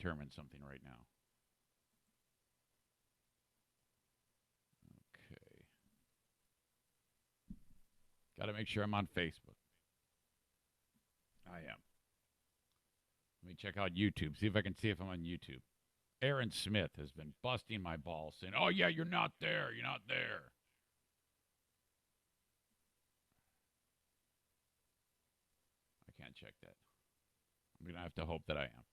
determine something right now. Okay. Got to make sure I'm on Facebook. I am. Let me check out YouTube. See if I can see if I'm on YouTube. Aaron Smith has been busting my balls saying, oh, yeah, you're not there. You're not there. I can't check that. I'm going to have to hope that I am.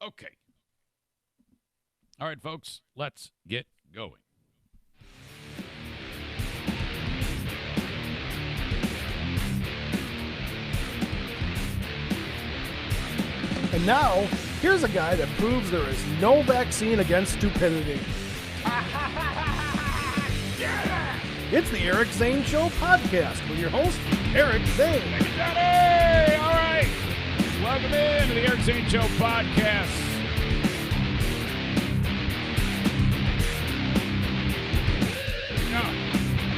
Okay. All right, folks, let's get going. And now, here's a guy that proves there is no vaccine against stupidity. It's the Eric Zane Show podcast with your host, Eric Zane. Hey, all right. Welcome in to the Eric Zane Show podcast.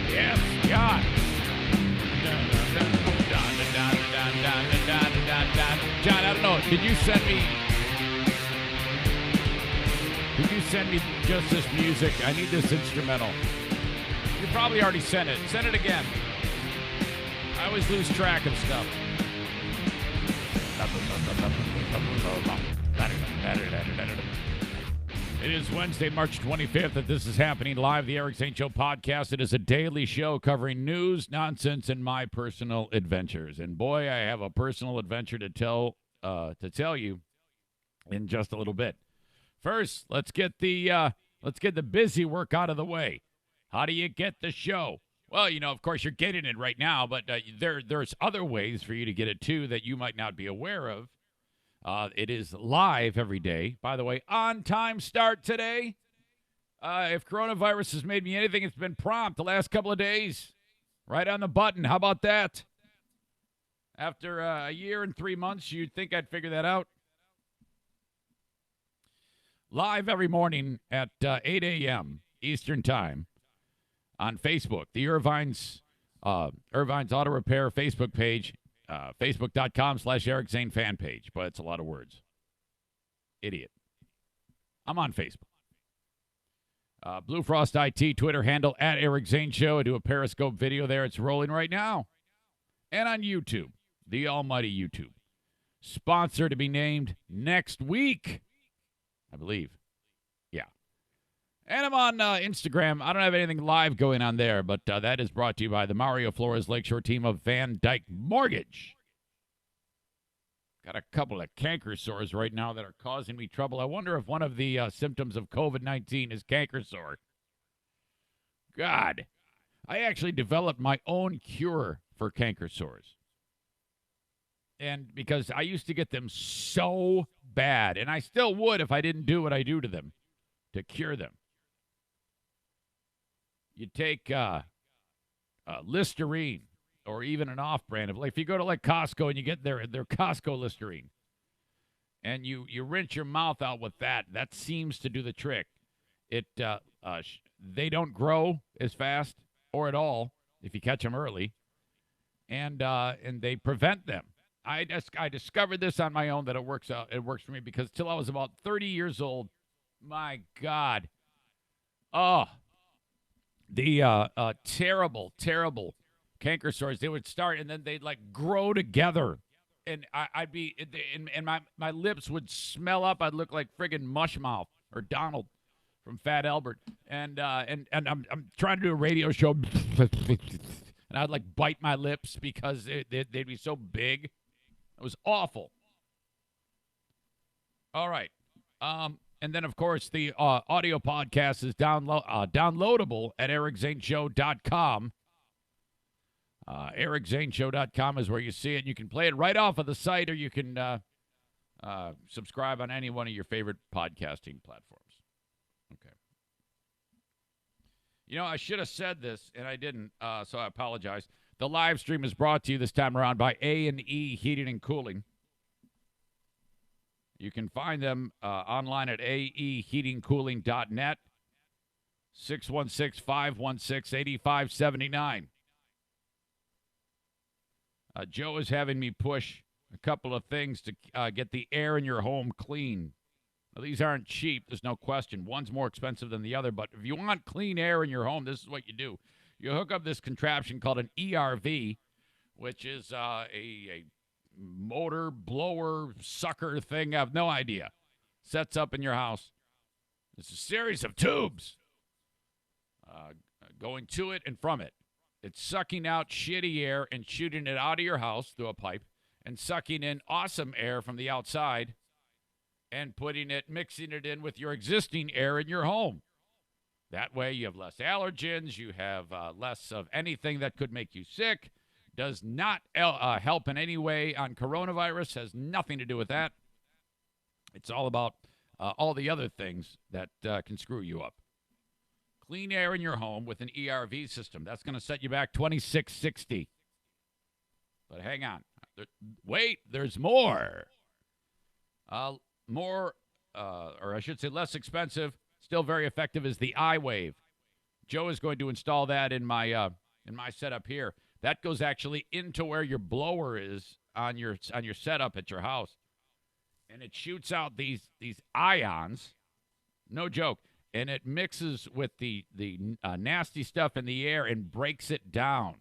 Yes, God. John, I don't know. Did you send me just this music? I need this instrumental. You probably already sent it. Send it again. I always lose track of stuff. It is Wednesday, March 25th, that this is happening live, the Eric Zane Show podcast. It is a daily show covering news, nonsense, and my personal adventures. And boy, I have a personal adventure to tell you in just a little bit. First, let's get the busy work out of the way. How do you get the show? Well, of course, you're getting it right now, but there's other ways for you to get it, too, that you might not be aware of. It is live every day. By the way, on-time start today. If coronavirus has made me anything, it's been prompt the last couple of days. Right on the button. How about that? After a year and 3 months, you'd think I'd figure that out. Live every morning at 8 a.m. Eastern Time on Facebook, the Irvine's Auto Repair Facebook page, Facebook.com/Eric Zane fan page. But it's a lot of words. Idiot. I'm on Facebook. Blue Frost IT Twitter handle at Eric Zane Show. I do a Periscope video there. It's rolling right now. And on YouTube, the almighty YouTube. Sponsor to be named next week, I believe. Yeah. And I'm on Instagram. I don't have anything live going on there, but that is brought to you by the Mario Flores Lakeshore team of Van Dyke Mortgage. Got a couple of canker sores right now that are causing me trouble. I wonder if one of the symptoms of COVID-19 is canker sore. God, I actually developed my own cure for canker sores. And because I used to get them so bad, and I still would if I didn't do what I do to them to cure them. You take Listerine, or even an off-brand of, like, if you go to like Costco and you get their Costco Listerine, and you rinse your mouth out with that seems to do the trick. They don't grow as fast or at all if you catch them early, and they prevent them. I discovered this on my own that it works out. It works for me because till I was about 30 years old, my God, the terrible canker sores. They would start and then they'd like grow together, and I'd be and my lips would smell up. I'd look like friggin' Mushmouth or Donald from Fat Albert, and I'm trying to do a radio show, and I'd like bite my lips because they'd be so big. It was awful. All right. And then, of course, the audio podcast is downloadable at ericzaneshow.com. ericzaneshow.com is where you see it. You can play it right off of the site, or you can subscribe on any one of your favorite podcasting platforms. Okay. I should have said this, and I didn't, so I apologize. The live stream is brought to you this time around by A&E Heating and Cooling. You can find them online at aeheatingcooling.net, 616-516-8579. Joe is having me push a couple of things to get the air in your home clean. Now, these aren't cheap, there's no question. One's more expensive than the other, but if you want clean air in your home, this is what you do. You hook up this contraption called an ERV, which is a motor blower sucker thing. I have no idea. Sets up in your house. It's a series of tubes going to it and from it. It's sucking out shitty air and shooting it out of your house through a pipe and sucking in awesome air from the outside and mixing it in with your existing air in your home. That way you have less allergens, you have less of anything that could make you sick. Does not help in any way on coronavirus, has nothing to do with that. It's all about all the other things that can screw you up. Clean air in your home with an ERV system. That's going to set you back $26.60. But hang on. Wait, there's more. Or I should say less expensive, still very effective, is the iWave. Joe is going to install that in my setup here. That goes actually into where your blower is on your setup at your house. And it shoots out these ions, no joke, and it mixes with the nasty stuff in the air and breaks it down.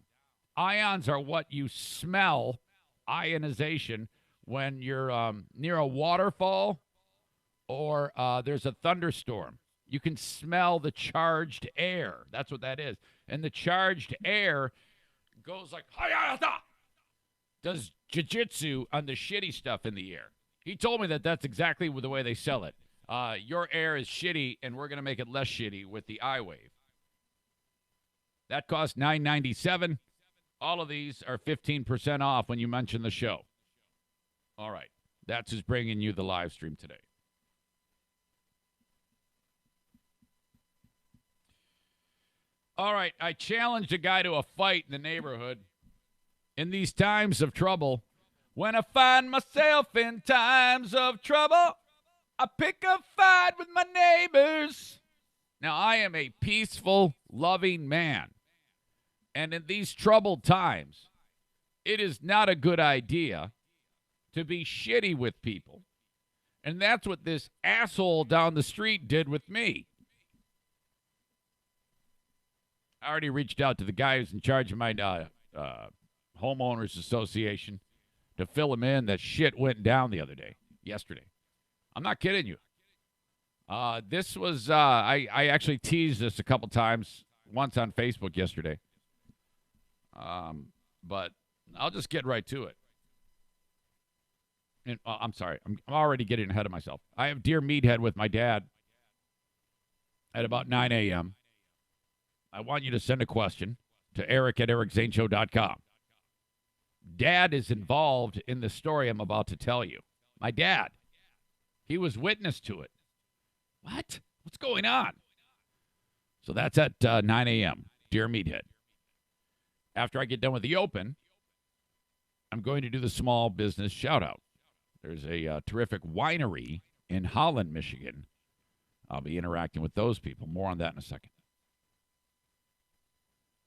Ions are what you smell, ionization, when you're near a waterfall or there's a thunderstorm. You can smell the charged air. That's what that is. And the charged air goes like, hayata, does jiu-jitsu on the shitty stuff in the air. He told me that that's exactly the way they sell it. Your air is shitty, and we're going to make it less shitty with the iWave. That costs $9.97. All of these are 15% off when you mention the show. All right. That's who's bringing you the live stream today. All right. I challenged a guy to a fight in the neighborhood. In these times of trouble, when I find myself in times of trouble, I pick a fight with my neighbors. Now, I am a peaceful, loving man. And in these troubled times, it is not a good idea to be shitty with people. And that's what this asshole down the street did with me. I already reached out to the guy who's in charge of my homeowners association to fill him in that shit went down yesterday. I'm not kidding you. This was, I actually teased this a couple times, once on Facebook yesterday. But I'll just get right to it. And, I'm sorry. I'm already getting ahead of myself. I have Dear Meathead with my dad at about 9 a.m. I want you to send a question to eric@ericzaneshow.com. Dad is involved in the story I'm about to tell you. My dad. He was witness to it. What? What's going on? So that's at 9 a.m. Dear Meathead. After I get done with the open, I'm going to do the small business shout-out. There's a terrific winery in Holland, Michigan. I'll be interacting with those people. More on that in a second.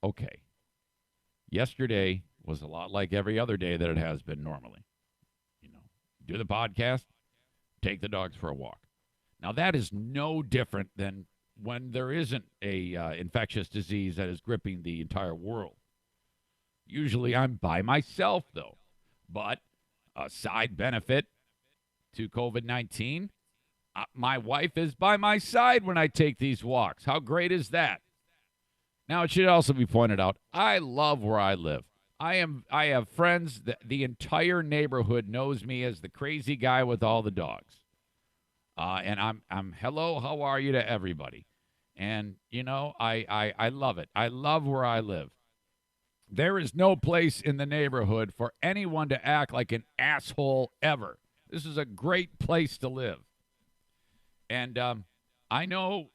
Okay. Yesterday was a lot like every other day that it has been normally. You know, do the podcast, take the dogs for a walk. Now, that is no different than when there isn't a infectious disease that is gripping the entire world. Usually I'm by myself, though. But a side benefit to COVID-19, my wife is by my side when I take these walks. How great is that? Now, it should also be pointed out, I love where I live. I have friends. The entire neighborhood knows me as the crazy guy with all the dogs. And I'm hello, how are you to everybody. And, you know, I love it. I love where I live. There is no place in the neighborhood for anyone to act like an asshole ever. This is a great place to live. And I know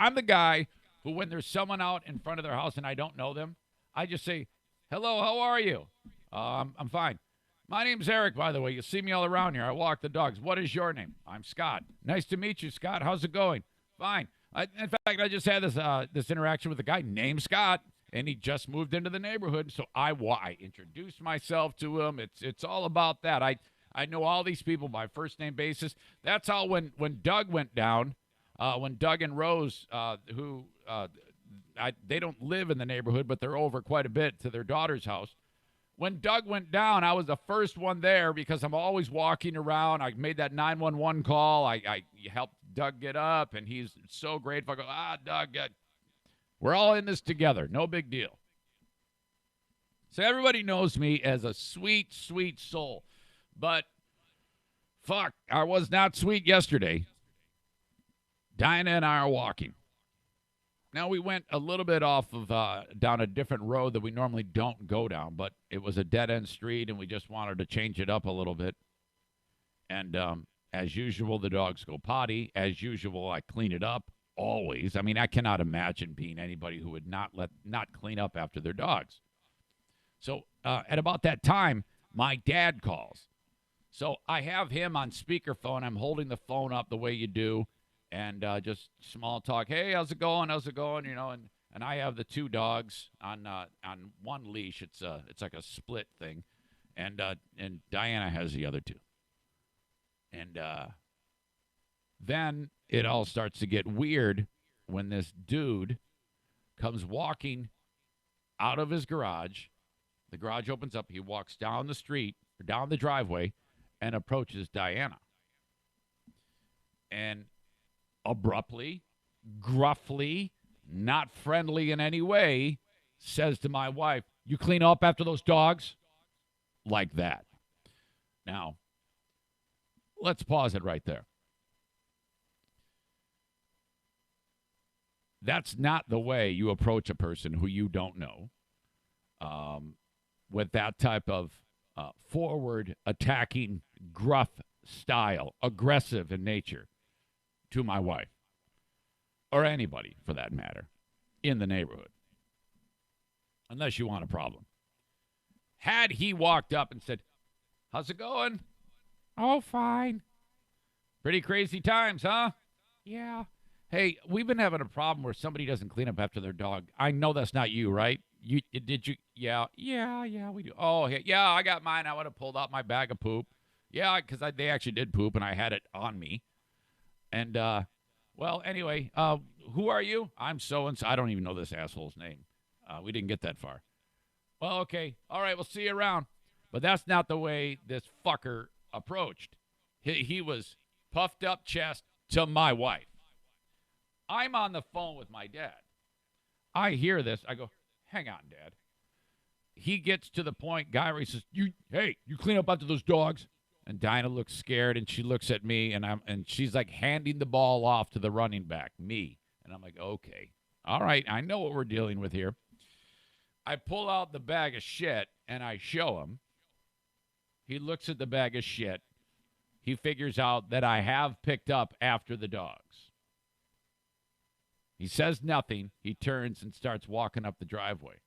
I'm the guy who, when there's someone out in front of their house and I don't know them, I just say, hello, how are you? I'm fine. My name's Eric, by the way. You see me all around here. I walk the dogs. What is your name? I'm Scott. Nice to meet you, Scott. How's it going? Fine. In fact, I just had this interaction with a guy named Scott, and he just moved into the neighborhood. So I introduced myself to him. It's all about that. I know all these people by first name basis. That's how when Doug went down, when Doug and Rose, they don't live in the neighborhood, but they're over quite a bit to their daughter's house. When Doug went down, I was the first one there because I'm always walking around. I made that 911 call. I helped Doug get up, and he's so grateful. I go, Doug, we're all in this together. No big deal. So everybody knows me as a sweet, sweet soul. But, fuck, I was not sweet yesterday. Dinah and I are walking. Now, we went a little bit off of down a different road that we normally don't go down, but it was a dead-end street, and we just wanted to change it up a little bit. And as usual, the dogs go potty. As usual, I clean it up, always. I mean, I cannot imagine being anybody who would not clean up after their dogs. So at about that time, my dad calls. So I have him on speakerphone. I'm holding the phone up the way you do. And just small talk. Hey, how's it going? How's it going? You know, and I have the two dogs on one leash. It's like a split thing, and Diana has the other two. And then it all starts to get weird when this dude comes walking out of his garage. The garage opens up. He walks down the street or down the driveway and approaches Diana. And abruptly, gruffly, not friendly in any way, says to my wife, "You clean up after those dogs?" Like that. Now, let's pause it right there. That's not the way you approach a person who you don't know with that type of forward, attacking, gruff style, aggressive in nature. To my wife, or anybody for that matter, in the neighborhood, unless you want a problem. Had he walked up and said, "How's it going?" "Oh, fine." "Pretty crazy times, huh?" "Yeah." "Hey, we've been having a problem where somebody doesn't clean up after their dog. I know that's not you, right? Did you? Yeah, we do. Oh, yeah, I got mine. I would have pulled out my bag of poop. Yeah, because they actually did poop, and I had it on me. And, well, anyway, who are you?" "I'm so-and-so." I don't even know this asshole's name. We didn't get that far. "Well, okay. All right, we'll see you around." But that's not the way this fucker approached. He was puffed up chest to my wife. I'm on the phone with my dad. I hear this. I go, "Hang on, Dad." He gets to the point, guy, where he says, you clean up after those dogs?" And Dinah looks scared, and she looks at me, and she's like handing the ball off to the running back, me. And I'm like, okay, all right, I know what we're dealing with here. I pull out the bag of shit, and I show him. He looks at the bag of shit. He figures out that I have picked up after the dogs. He says nothing. He turns and starts walking up the driveway.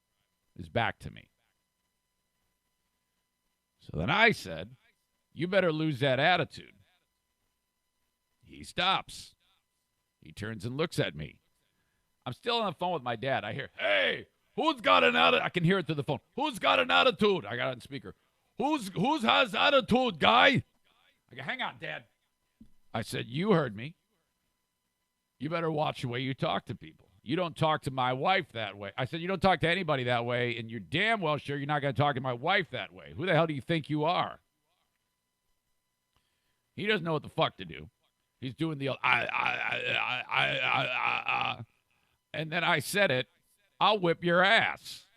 His back to me. So then I said, "You better lose that attitude." He stops. He turns and looks at me. I'm still on the phone with my dad. I hear, "Hey, who's got an attitude?" I can hear it through the phone. "Who's got an attitude?" I got it on speaker. Who's has attitude, guy?" I go, "Hang on, Dad." I said, "You heard me. You better watch the way you talk to people. You don't talk to my wife that way." I said, "You don't talk to anybody that way, and you're damn well sure you're not going to talk to my wife that way. Who the hell do you think you are?" He doesn't know what the fuck to do. He's doing the and then I said it, "I'll whip your ass."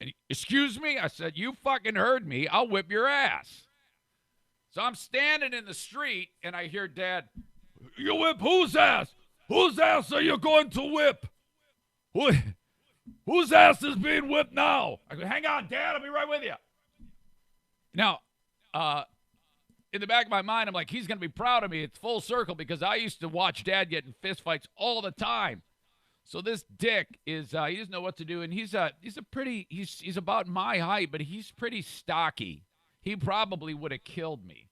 And "Excuse me?" I said, "You fucking heard me. I'll whip your ass." So I'm standing in the street, and I hear Dad, "You whip whose ass? Whose ass are you going to whip? Whose ass is being whipped now?" I go, "Hang on, Dad. I'll be right with you." Now, in the back of my mind, I'm like, he's going to be proud of me. It's full circle because I used to watch Dad get in fistfights all the time. So this dick is, he doesn't know what to do. And he's about my height, but he's pretty stocky. He probably would have killed me.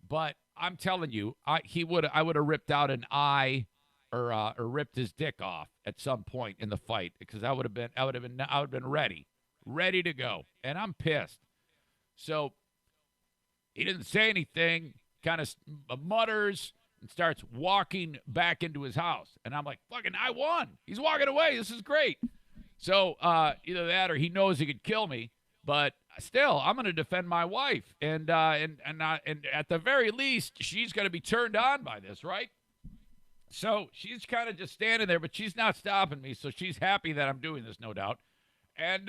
But I'm telling you, I would have ripped out an eye or ripped his dick off at some point in the fight, because I would have been ready to go, and I'm pissed. So he didn't say anything, kind of mutters and starts walking back into his house, and I'm like, fucking, I won. He's walking away. This is great. So either that or he knows he could kill me, but still, I'm going to defend my wife, and at the very least, she's going to be turned on by this, right? So she's kind of just standing there, but she's not stopping me, so she's happy that I'm doing this, no doubt. And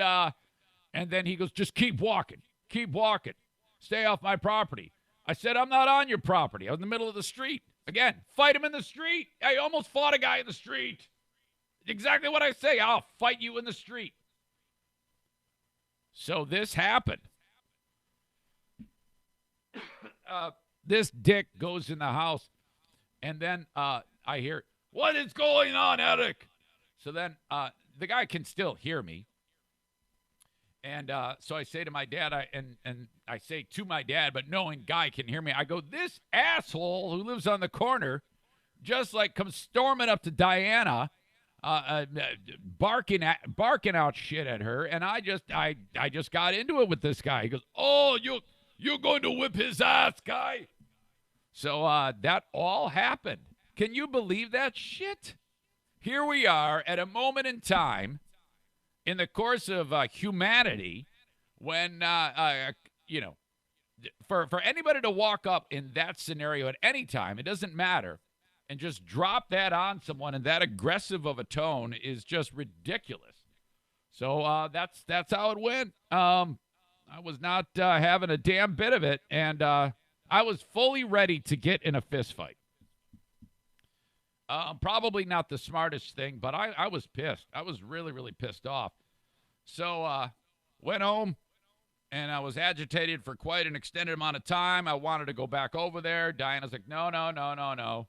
then he goes, just keep walking, stay off my property. I said, I'm not on your property. I was in the middle of the street. Again, fight him in the street. I almost fought a guy in the street. Exactly what I say. I'll fight you in the street. So this happened. This dick goes in the house, and then I hear, what is going on, Eric? So then the guy can still hear me. And so I say to my dad, I say to my dad, but knowing Guy can hear me, I go, this asshole who lives on the corner just like comes storming up to Diana, barking out shit at her, and I just got into it with this guy. He goes, oh, you're going to whip his ass, Guy. So that all happened. Can you believe that shit? Here we are at a moment in time in the course of humanity when, for anybody to walk up in that scenario at any time, it doesn't matter, and just drop that on someone in that aggressive of a tone is just ridiculous. So that's how it went. I was not having a damn bit of it, and I was fully ready to get in a fist fight. Probably not the smartest thing, but I was pissed. I was really, really pissed off. So went home, and I was agitated for quite an extended amount of time. I wanted to go back over there. Diana's like, no.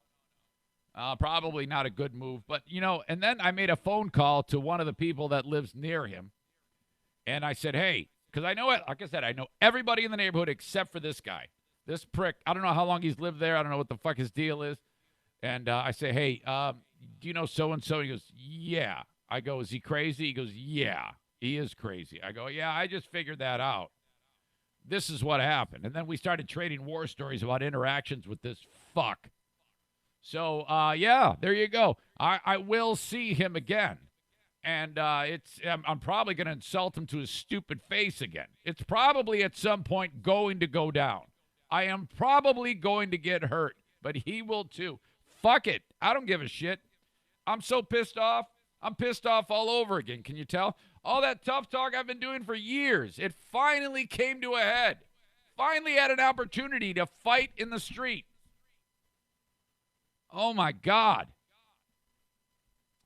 Probably not a good move. But, and then I made a phone call to one of the people that lives near him. And I said, hey, because I know it. Like I said, I know everybody in the neighborhood except for this guy. This prick. I don't know how long he's lived there. I don't know what the fuck his deal is. And I say, hey, do you know so-and-so? He goes, yeah. I go, is he crazy? He goes, yeah, he is crazy. I go, yeah, I just figured that out. This is what happened. And then we started trading war stories about interactions with this fuck. So, yeah, there you go. I will see him again. And I'm probably going to insult him to his stupid face again. It's probably at some point going to go down. I am probably going to get hurt, but he will too. Fuck it. I don't give a shit. I'm so pissed off. I'm pissed off all over again. Can you tell? All that tough talk I've been doing for years, it finally came to a head. Finally had an opportunity to fight in the street. Oh, my God.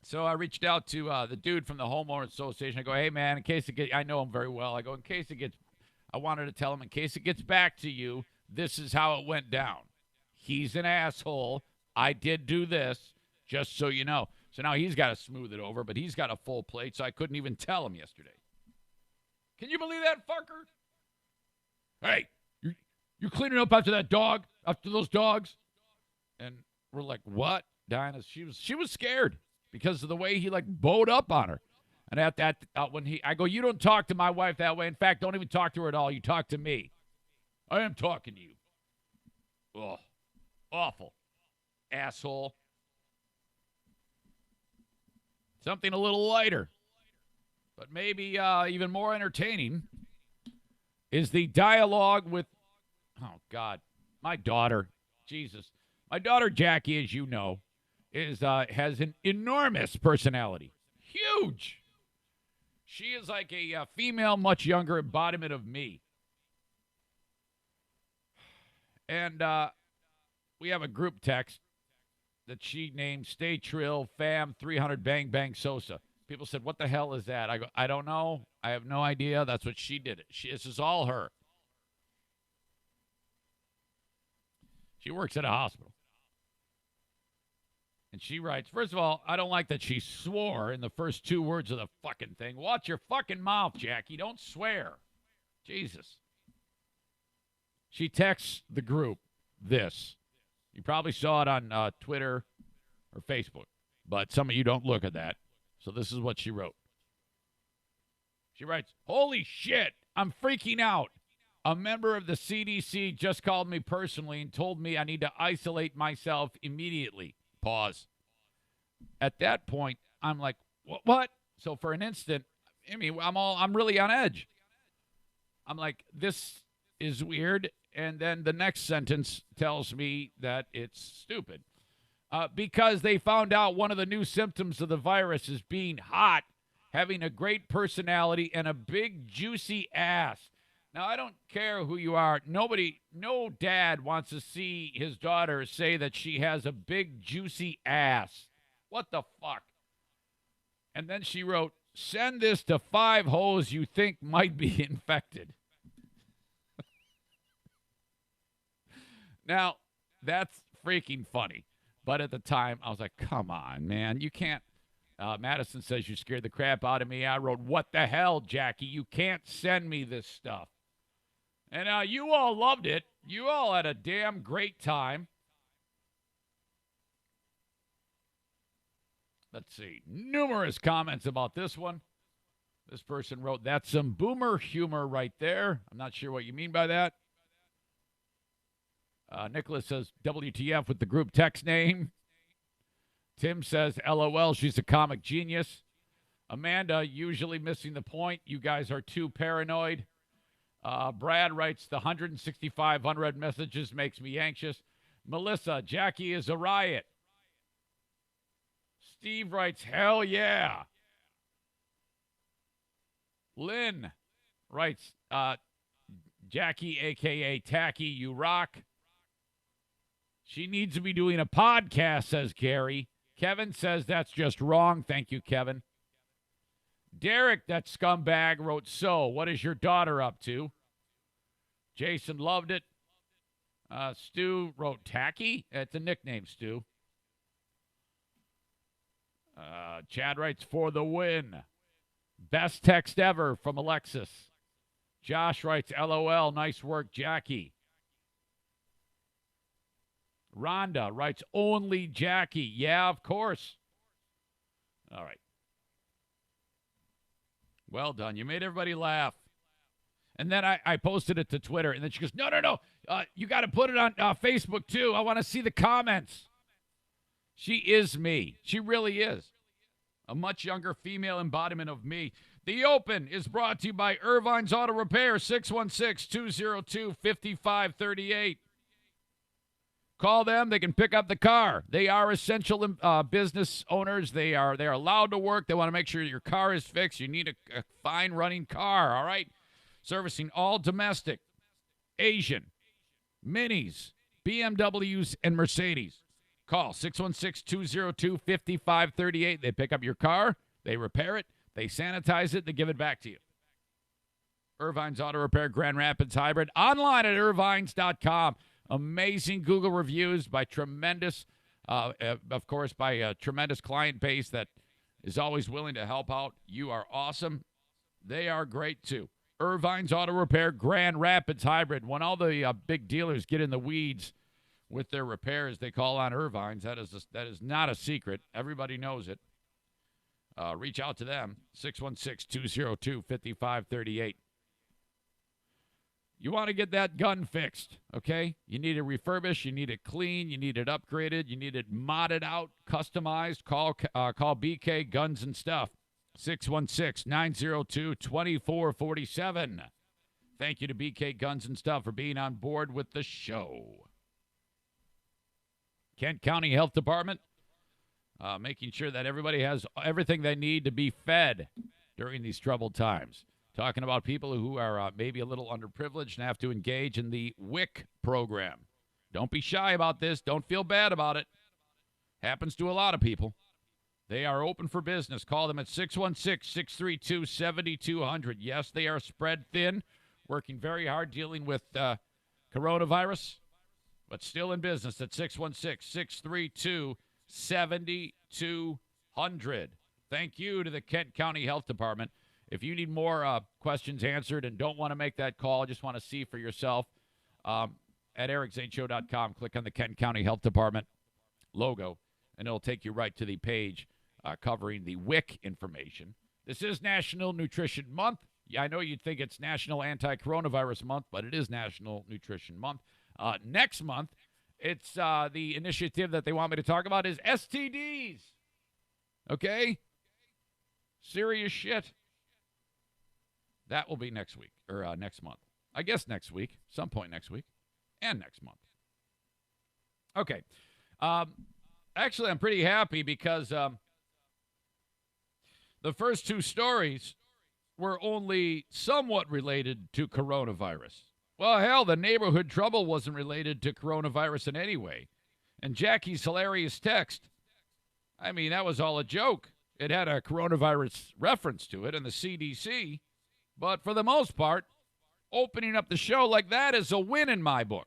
So I reached out to the dude from the homeowners association. I go, hey, man, in case it gets, I know him very well. I go, in case it gets, I wanted to tell him, in case it gets back to you, this is how it went down. He's an asshole. I did do this, just so you know. So now he's got to smooth it over, but he's got a full plate, so I couldn't even tell him yesterday. Can you believe that, fucker? Hey, you're cleaning up after that dog, after those dogs? And we're like, what? Diana, she was scared because of the way he, bowed up on her. And at that, I go, you don't talk to my wife that way. In fact, don't even talk to her at all. You talk to me. I am talking to you. Ugh. Awful. Asshole. Something a little lighter, but maybe even more entertaining, is the dialogue with, oh, God, my daughter. Jesus. My daughter, Jackie, as you know, has an enormous personality. Huge. She is like a female, much younger embodiment of me. And we have a group text that she named Stay Trill Fam 300 Bang Bang Sosa. People said, what the hell is that? I go, I don't know. I have no idea. That's what she did. This is all her. She works at a hospital. And she writes, first of all, I don't like that she swore in the first two words of the fucking thing. Watch your fucking mouth, Jackie. Don't swear. Jesus. She texts the group this. You probably saw it on Twitter or Facebook. But some of you don't look at that. So this is what she wrote. She writes, "Holy shit, I'm freaking out. A member of the CDC just called me personally and told me I need to isolate myself immediately." Pause. At that point, I'm like, what? So for an instant, I mean, I'm really on edge. I'm like, this is weird. And then the next sentence tells me that it's stupid. Because they found out one of the new symptoms of the virus is being hot, having a great personality, and a big, juicy ass. Now, I don't care who you are. No dad wants to see his daughter say that she has a big, juicy ass. What the fuck? And then she wrote, "Send this to 5 hoes you think might be infected." Now, that's freaking funny. But at the time, I was like, come on, man. You can't. Madison says you scared the crap out of me. I wrote, "What the hell, Jackie? You can't send me this stuff." And you all loved it. You all had a damn great time. Let's see. Numerous comments about this one. This person wrote, "That's some boomer humor right there." I'm not sure what you mean by that. Nicholas says, "WTF with the group text name." Tim says, "LOL, she's a comic genius." Amanda, usually missing the point. You guys are too paranoid. Brad writes, "The 165 unread messages makes me anxious." Melissa, "Jackie is a riot." Steve writes, "Hell yeah." Lynn writes, "Jackie, a.k.a. Tacky, you rock." She needs to be doing a podcast, says Gary. Kevin says that's just wrong. Thank you, Kevin. Derek, that scumbag, wrote, "So, what is your daughter up to?" Jason loved it. Stu wrote, "Tacky?" It's a nickname, Stu. Chad writes, "For the win." Best text ever from Alexis. Josh writes, "LOL, nice work, Jackie." Rhonda writes, "Only Jackie." Yeah, of course. All right. Well done. You made everybody laugh. And then I posted it to Twitter, and then she goes, no. You got to put it on Facebook, too. I want to see the comments. She is me. She really is. A much younger female embodiment of me. The Open is brought to you by Irvine's Auto Repair, 616-202-5538. Call them. They can pick up the car. They are essential business owners. They are allowed to work. They want to make sure your car is fixed. You need a fine running car, all right? Servicing all domestic, Asian, Minis, BMWs, and Mercedes. Call 616-202-5538. They pick up your car. They repair it. They sanitize it. They give it back to you. Irvine's Auto Repair, Grand Rapids Hybrid. Online at irvines.com. Amazing Google reviews by tremendous, of course, by a tremendous client base that is always willing to help out. You are awesome. They are great, too. Irvine's Auto Repair, Grand Rapids Hybrid. When all the big dealers get in the weeds with their repairs, they call on Irvine's. That is not a secret. Everybody knows it. Reach out to them, 616-202-5538. You want to get that gun fixed, okay? You need it refurbished. You need it clean. You need it upgraded. You need it modded out, customized. Call BK Guns and Stuff, 616-902-2447. Thank you to BK Guns and Stuff for being on board with the show. Kent County Health Department, making sure that everybody has everything they need to be fed during these troubled times. Talking about people who are maybe a little underprivileged and have to engage in the WIC program. Don't be shy about this. Don't feel bad about it. Happens to a lot of people. They are open for business. Call them at 616-632-7200. Yes, they are spread thin, working very hard dealing with coronavirus, but still in business at 616-632-7200. Thank you to the Kent County Health Department. If you need more questions answered and don't want to make that call, just want to see for yourself, at ericzaneshow.com, click on the Kent County Health Department logo, and it'll take you right to the page covering the WIC information. This is National Nutrition Month. Yeah, I know you'd think it's National Anti-Coronavirus Month, but it is National Nutrition Month. Next month, it's the initiative that they want me to talk about is STDs. Okay? Serious shit. That will be next week, or next month. I guess next week, some point next week, and next month. Okay. Actually, I'm pretty happy because the first two stories were only somewhat related to coronavirus. Well, hell, the neighborhood trouble wasn't related to coronavirus in any way. And Jackie's hilarious text, I mean, that was all a joke. It had a coronavirus reference to it and the CDC. But for the most part, opening up the show like that is a win in my book.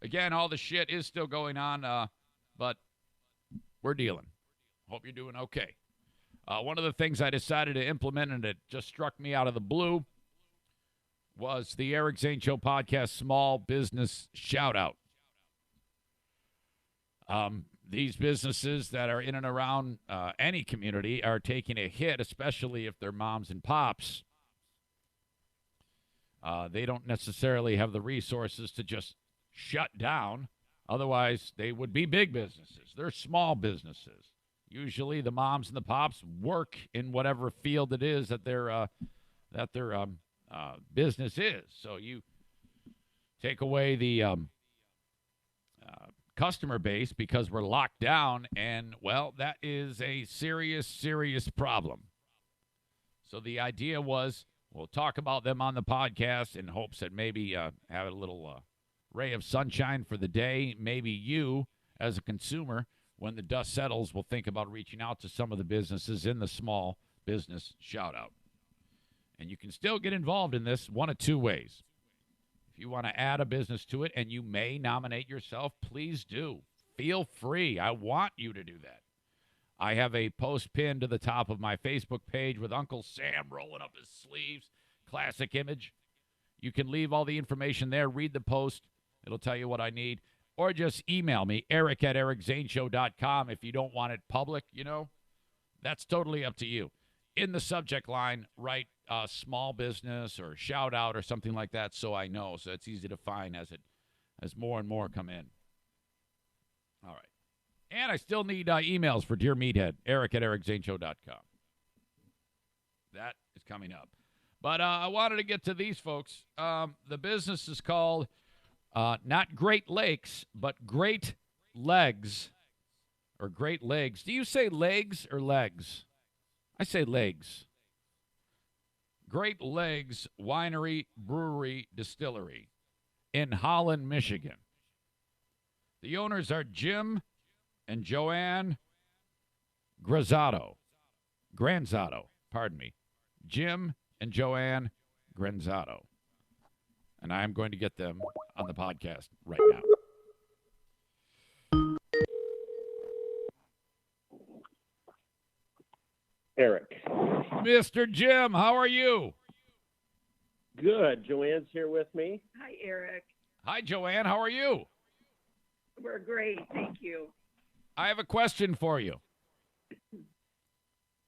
Again, all the shit is still going on, but we're dealing. Hope you're doing okay. One of the things I decided to implement, and it just struck me out of the blue, was the Eric Zane Show podcast Small Business Shout-Out. These businesses that are in and around any community are taking a hit, especially if they're moms and pops. They don't necessarily have the resources to just shut down. Otherwise, they would be big businesses. They're small businesses. Usually the moms and the pops work in whatever field it is that their business is. So you take away the customer base because we're locked down, and, well, that is a serious, serious problem. So the idea was we'll talk about them on the podcast in hopes that maybe have a little ray of sunshine for the day. Maybe you, as a consumer, when the dust settles, will think about reaching out to some of the businesses in the Small Business Shout-Out. And you can still get involved in this one of two ways. If you want to add a business to it and you may nominate yourself, please do. Feel free. I want you to do that. I have a post pinned to the top of my Facebook page with Uncle Sam rolling up his sleeves. Classic image. You can leave all the information there. Read the post. It'll tell you what I need. Or just email me, eric@ericzaneshow.com. If you don't want it public, that's totally up to you. In the subject line, write small business or shout out or something like that so I know. So it's easy to find as more and more come in. All right. And I still need emails for Dear Meathead, eric@ericzaneshow.com. That is coming up. But I wanted to get to these folks. The business is called not Great Lakes, but Great Legs, or Great Legs. Do you say legs or legs? I say legs. Great Legs Winery, Brewery, Distillery in Holland, Michigan. The owners are Jim and Joanne Granzato. Jim and Joanne Granzato. And I am going to get them on the podcast right now. Eric. Mr. Jim, how are you? Good. Joanne's here with me. Hi, Eric. Hi, Joanne. How are you? We're great. Thank you. I have a question for you.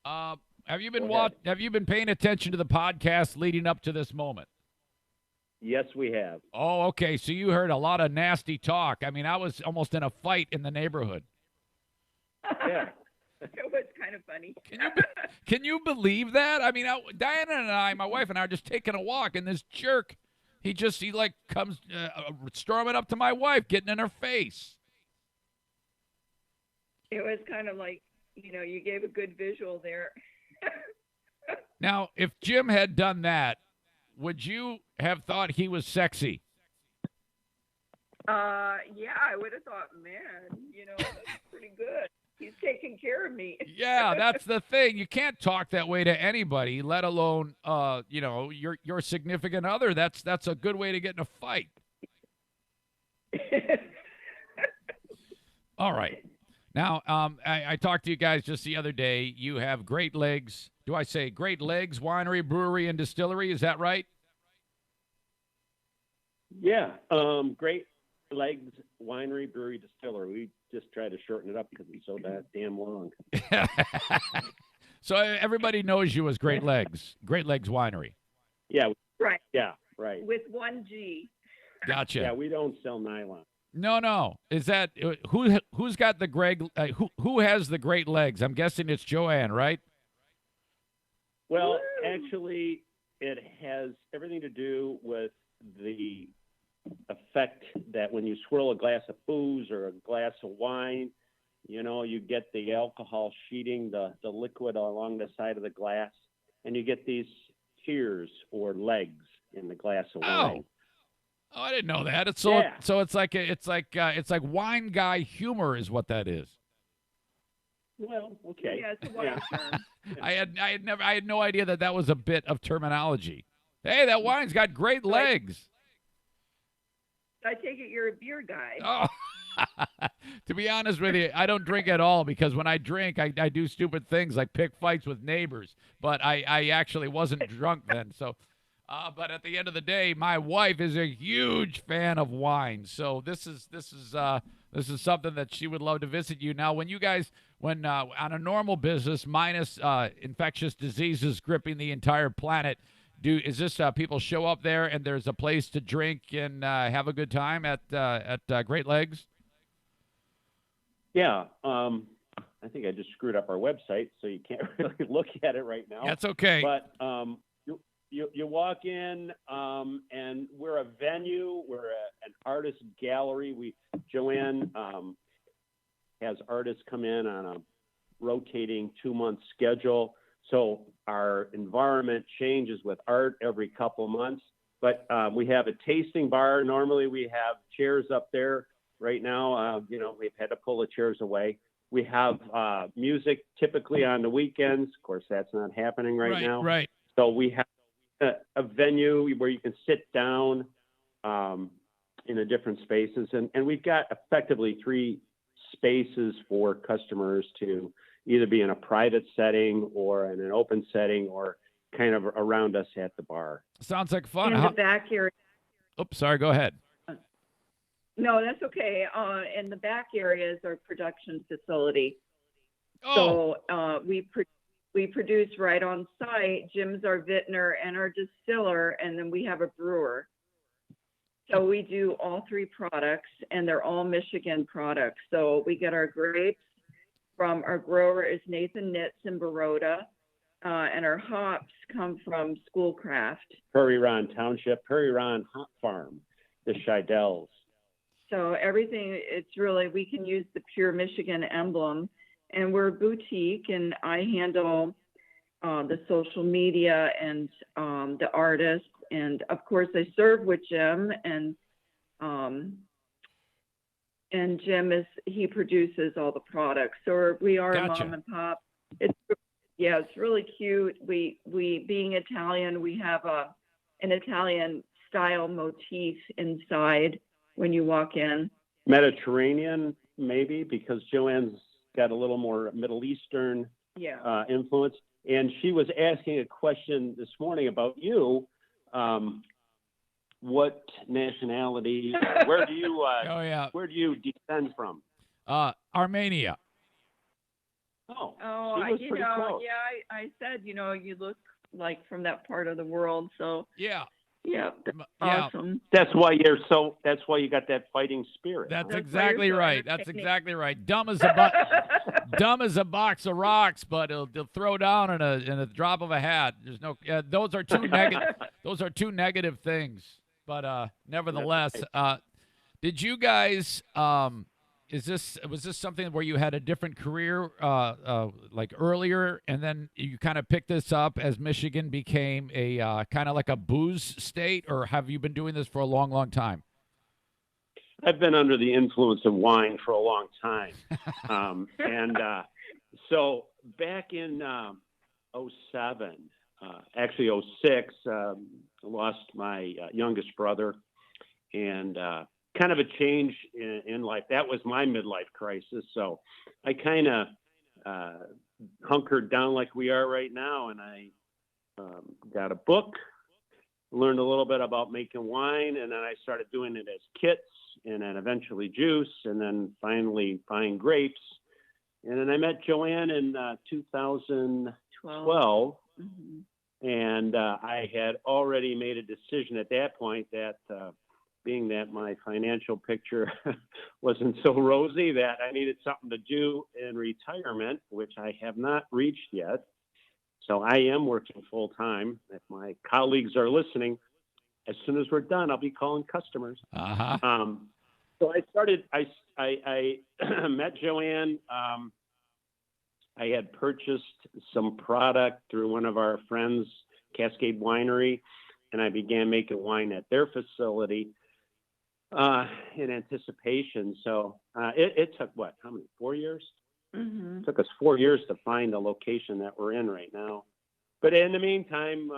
Have you been paying attention to the podcast leading up to this moment? Yes, we have. Oh, okay. So you heard a lot of nasty talk. I mean, I was almost in a fight in the neighborhood. Yeah. It was kind of funny. Can you believe that? I mean, Diana and I, my wife and I, are just taking a walk, and this jerk, he comes storming up to my wife, getting in her face. It was kind of like, you gave a good visual there. Now, if Jim had done that, would you have thought he was sexy? Yeah, I would have thought, man, that's pretty good. He's taking care of me. Yeah, that's the thing. You can't talk that way to anybody, let alone, your significant other. That's a good way to get in a fight. All right. Now, I talked to you guys just the other day. You have Great Legs. Do I say Great Legs Winery, Brewery, and Distillery? Is that right? Yeah. Great Legs Winery Brewery Distillery. We just try to shorten it up because it's so damn long. So everybody knows you as Great Legs Winery. Yeah. Right. Yeah. Right. With one G. Gotcha. Yeah, we don't sell nylon. No. Is that who's got the who has the great legs? I'm guessing it's Joanne, right? Well, actually, it has everything to do with the effect that when you swirl a glass of booze or a glass of wine, you get the alcohol sheeting the liquid along the side of the glass, and you get these tears or legs in the glass of wine. Oh, I didn't know that. Yeah. So it's like wine guy humor is what that is. Well, okay. Yeah, it's a wine term. I had no idea that was a bit of terminology. Hey, that wine's got great legs. I take it you're a beer guy. Oh. To be honest with you, I don't drink at all because when I drink, I do stupid things like pick fights with neighbors. But I actually wasn't drunk then. So, but at the end of the day, my wife is a huge fan of wine. So this is something that she would love to visit you. Now, when on a normal business minus infectious diseases gripping the entire planet, is this people show up there and there's a place to drink and have a good time at Great Legs? Yeah. I think I just screwed up our website, so you can't really look at it right now. That's okay. But you walk in, and we're a venue. We're an artist gallery. Joanne has artists come in on a rotating 2-month schedule. So our environment changes with art every couple months. But we have a tasting bar. Normally we have chairs up there. Right now, we've had to pull the chairs away. We have music typically on the weekends. Of course, that's not happening right now. Right. So we have a venue where you can sit down in the different spaces. And we've got effectively 3 spaces for customers to either be in a private setting or in an open setting or kind of around us at the bar. Sounds like fun. In the back area. Oops, sorry, go ahead. No, that's okay. In the back area is our production facility. Oh. So we produce right on site. Jim's our vintner and our distiller, and then we have a brewer. So we do all 3 products, and they're all Michigan products. So we get our grapes from our grower is Nathan Nitz in Baroda, and our hops come from Schoolcraft. Prairie Ron Township, Prairie Ron Hop Farm, the Scheidel's. So everything, it's really, we can use the pure Michigan emblem, and we're a boutique, and I handle the social media and the artists, and of course I serve with Jim, and Jim he produces all the products. So we are Gotcha. a mom and pop. It's really cute. We being Italian, we have an Italian style motif inside when you walk in. Mediterranean, maybe, because Joanne's got a little more Middle Eastern influence. And she was asking a question this morning about you. What nationality? Where do you? Where do you descend from? Armenia. Oh, you know, I said, you look like from that part of the world. So yeah. Awesome. That's why you got that fighting spirit. That's exactly right. That's exactly right. Dumb as a box of rocks, but they'll throw down in a drop of a hat. There's no. Those are two negative. Those are 2 negative things. But nevertheless, did you guys? Was this something where you had a different career like earlier, and then you kind of picked this up as Michigan became a kind of like a booze state, or have you been doing this for a long, long time? I've been under the influence of wine for a long time. So back in 07, actually 06, I lost my youngest brother, and kind of a change in life. That was my midlife crisis. So I kind of hunkered down like we are right now, and I got a book, learned a little bit about making wine, and then I started doing it as kits and then eventually juice, and then finally buying grapes. And then I met Joanne in 2012. And I had already made a decision at that point that being that my financial picture wasn't so rosy, that I needed something to do in retirement, which I have not reached yet. So I am working full time. If my colleagues are listening, as soon as we're done, I'll be calling customers. So I started, I met Joanne. I had purchased some product through one of our friends, Cascade Winery, and I began making wine at their facility in anticipation. So it took how many, 4 years? It took us 4 years to find the location that we're in right now. But in the meantime,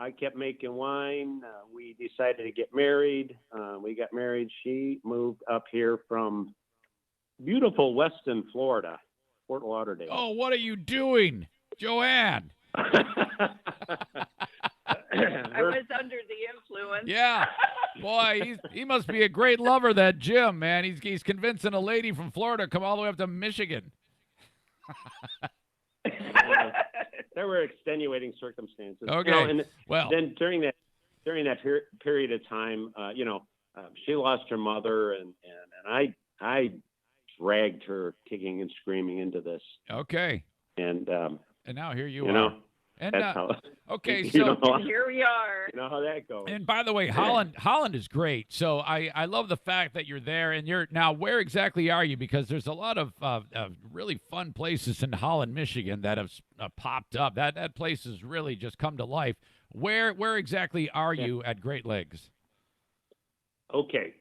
I kept making wine. We decided to get married. We got married. She moved up here from beautiful Weston, Florida, Fort Lauderdale. Oh, what are you doing, Joanne? I was under the influence. Yeah. Boy, he must be a great lover, that Jim, man. He's convincing a lady from Florida to come all the way up to Michigan. There were extenuating circumstances. Okay. And then during that period of time, she lost her mother, and I dragged her kicking and screaming into this. Okay. And now here you are. And that's how, okay, so here we are. You know how that goes. And by the way, Holland is great. So I love the fact that you're there, and you're now. Where exactly are you? Because there's a lot of really fun places in Holland, Michigan that have popped up. That place has really just come to life. Where exactly are you at Great Legs? Okay,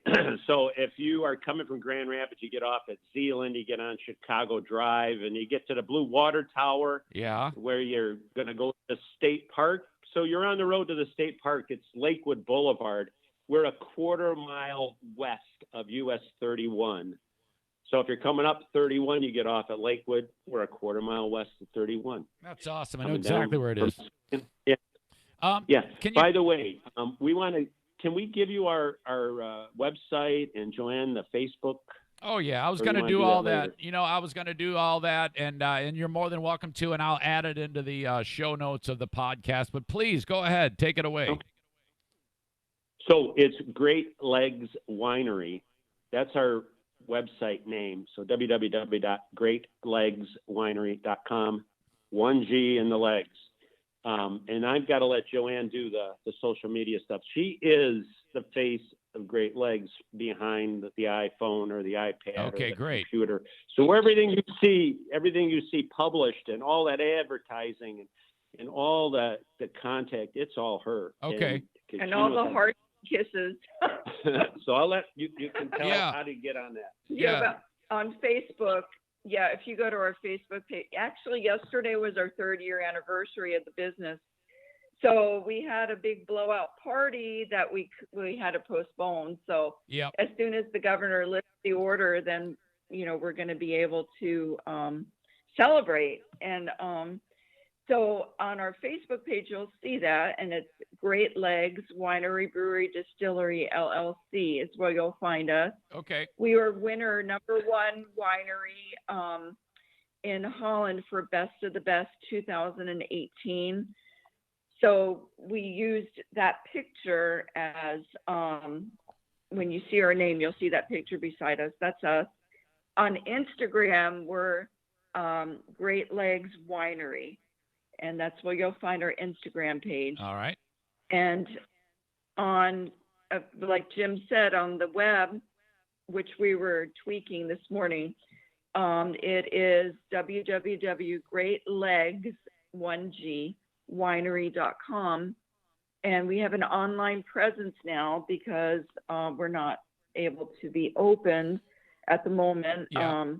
so if you are coming from Grand Rapids, you get off at Zeeland, you get on Chicago Drive, and you get to the Blue Water Tower. Yeah. Where you're going to go to the State Park. So you're on the road to the State Park. It's Lakewood Boulevard. We're a quarter mile west of US 31. So if you're coming up 31, you get off at Lakewood. We're a quarter mile west of 31. That's awesome. I know exactly where it is. Yeah. Yeah. By the way, can we give you our website and Joanne, the Facebook? Oh, yeah. I was going to do all that. I was going to do all that, and you're more than welcome to, and I'll add it into the show notes of the podcast. But please, go ahead. Take it away. Okay. So it's Great Legs Winery. That's our website name. So www.greatlegswinery.com. 1G in the legs. And I've got to let Joanne do the social media stuff. She is the face of Great Legs behind the iPhone or the iPad or the computer. So everything you see published and all that advertising and all the contact, it's all her. Okay. And all the heart kisses. So I'll let you can tell how to get on that. Yeah. On Facebook. Yeah, if you go to our Facebook page, actually yesterday was our 3rd year anniversary of the business. So we had a big blowout party that we had to postpone. So as soon as the governor lifts the order, then, we're going to be able to celebrate. And so on our Facebook page, you'll see that. And it's Great Legs Winery, Brewery, Distillery, LLC is where you'll find us. Okay. We were winner number 1 winery in Holland for Best of the Best 2018. So we used that picture as, when you see our name, you'll see that picture beside us. That's us. On Instagram, we're Great Legs Winery. And that's where you'll find our Instagram page. All right. And on, like Jim said, on the web, which we were tweaking this morning, it is www.greatlegs1gwinery.com. And we have an online presence now because we're not able to be open at the moment. Yeah.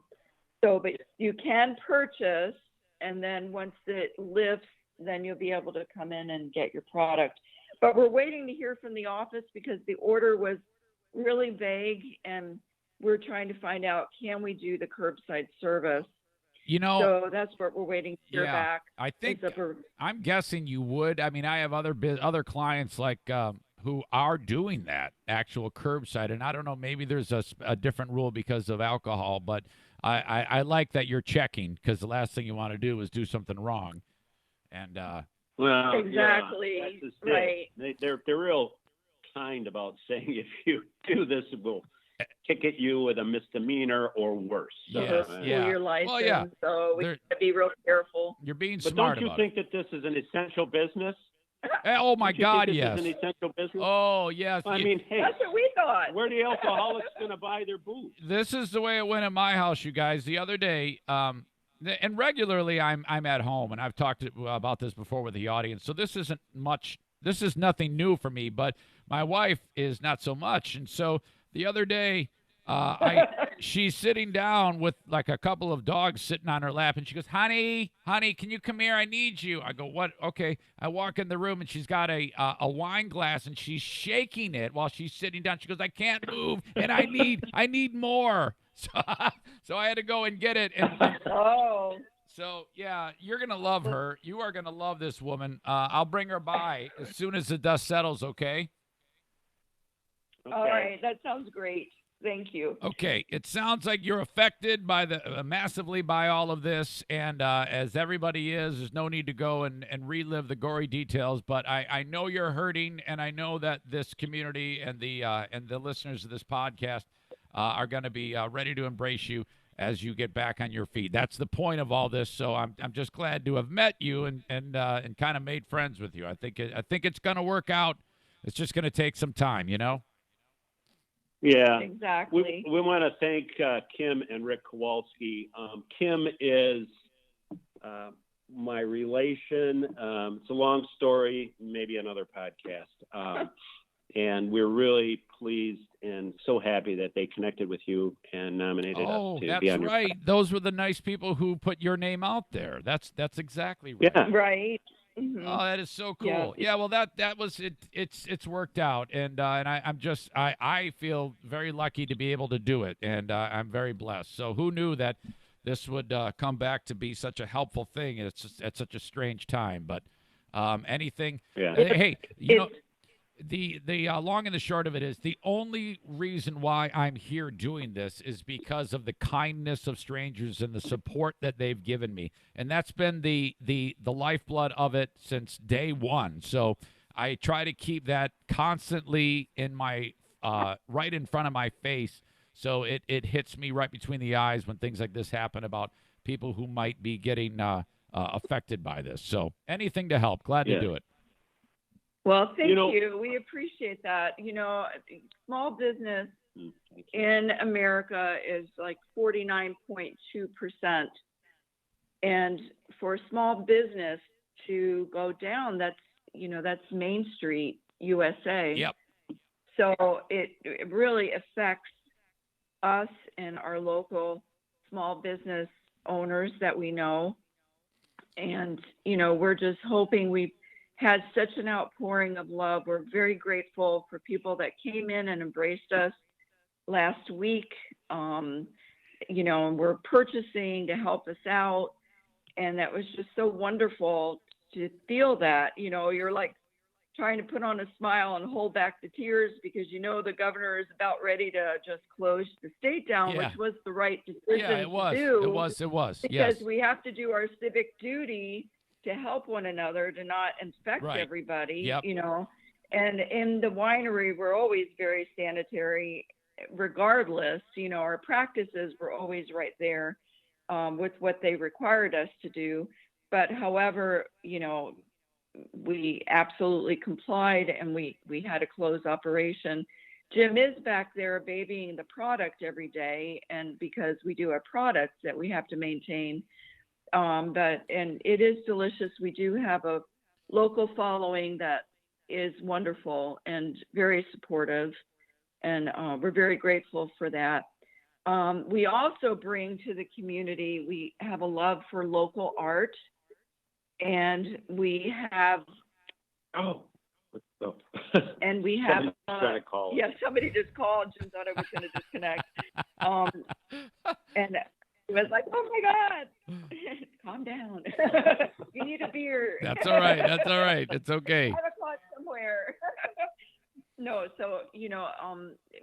But you can purchase, and then once it lifts, then you'll be able to come in and get your product. But we're waiting to hear from the office because the order was really vague, and we're trying to find out, can we do the curbside service? So that's what we're waiting to hear back. I think I'm guessing you would. I mean, I have other clients like who are doing that actual curbside. And I don't know, maybe there's a different rule because of alcohol, but I like that you're checking, because the last thing you want to do is do something wrong. And Well, Exactly. yeah, that's just Right. it. They're real kind about saying if you do this, we'll ticket you with a misdemeanor or worse. So, Yes, Pull yeah. your license. Well, yeah. So we They're- have to be real careful. you're being But smart don't you about think that this is an essential business? it. Oh my Don't you God, think this yes. is an essential business? Oh yes. I mean, hey, That's what we thought. where are the alcoholics going to buy their booze? This is the way it went at my house, you guys. The other day, and regularly I'm at home, and I've talked about this before with the audience. So this isn't much. This is nothing new for me, but my wife is not so much. And so the other day, she's sitting down with like a couple of dogs sitting on her lap, and she goes, honey, can you come here? I need you. I go, what? Okay. I walk in the room, and she's got a wine glass, and she's shaking it while she's sitting down. She goes, I can't move, and I need more. So I had to go and get it. Oh. So yeah, you're gonna love her. You are gonna love this woman. I'll bring her by as soon as the dust settles. Okay. All right. That sounds great. Thank you. Okay, it sounds like you're affected by massively by all of this, and as everybody is, there's no need to go and relive the gory details. But I know you're hurting, and I know that this community and the listeners of this podcast are going to be ready to embrace you as you get back on your feet. That's the point of all this. So I'm just glad to have met you and kind of made friends with you. I think it's going to work out. It's just going to take some time, you know. Yeah, Exactly. we want to thank Kim and Rick Kowalski. Kim is my relation. It's a long story, maybe another podcast. And we're really pleased and so happy that they connected with you and nominated us to be on your right. Those were the nice people who put your name out there. That's exactly right. Yeah. Right. Mhm. Oh, that is so cool. Yeah, well, that was it. It's worked out, and I feel very lucky to be able to do it, and I'm very blessed. So who knew that this would come back to be such a helpful thing? It's just at such a strange time, but anything. Yeah. Hey, you know. The long and the short of it is the only reason why I'm here doing this is because of the kindness of strangers and the support that they've given me, and that's been the lifeblood of it since day one. So I try to keep that constantly in my right in front of my face, so it hits me right between the eyes when things like this happen about people who might be getting affected by this. So anything to help, glad to do it. Well, thank you. We appreciate that. You know, small business in America is like 49.2%. And for small business to go down, that's Main Street, USA. Yep. So it really affects us and our local small business owners that we know. And, we're just hoping we've had such an outpouring of love. We're very grateful for people that came in and embraced us last week. And we're purchasing to help us out. And that was just so wonderful to feel that, you're like trying to put on a smile and hold back the tears because, the governor is about ready to just close the state down, which was the right decision it was. to do. It was. Because yes. we have to do our civic duty to help one another, to not infect everybody, And in the winery, we're always very sanitary regardless, our practices were always right there with what they required us to do. But however, we absolutely complied and we had a closed operation. Jim is back there babying the product every day. And because we do have products that we have to maintain, and it is delicious. We do have a local following that is wonderful and very supportive, and we're very grateful for that. We also bring to the community, we have a love for local art, and we have and we have trying to call. Yeah, somebody just called. Jim thought I was going to disconnect. And he was like, "Oh my God, calm down. You need a beer." That's all right. It's okay. 5 o'clock somewhere.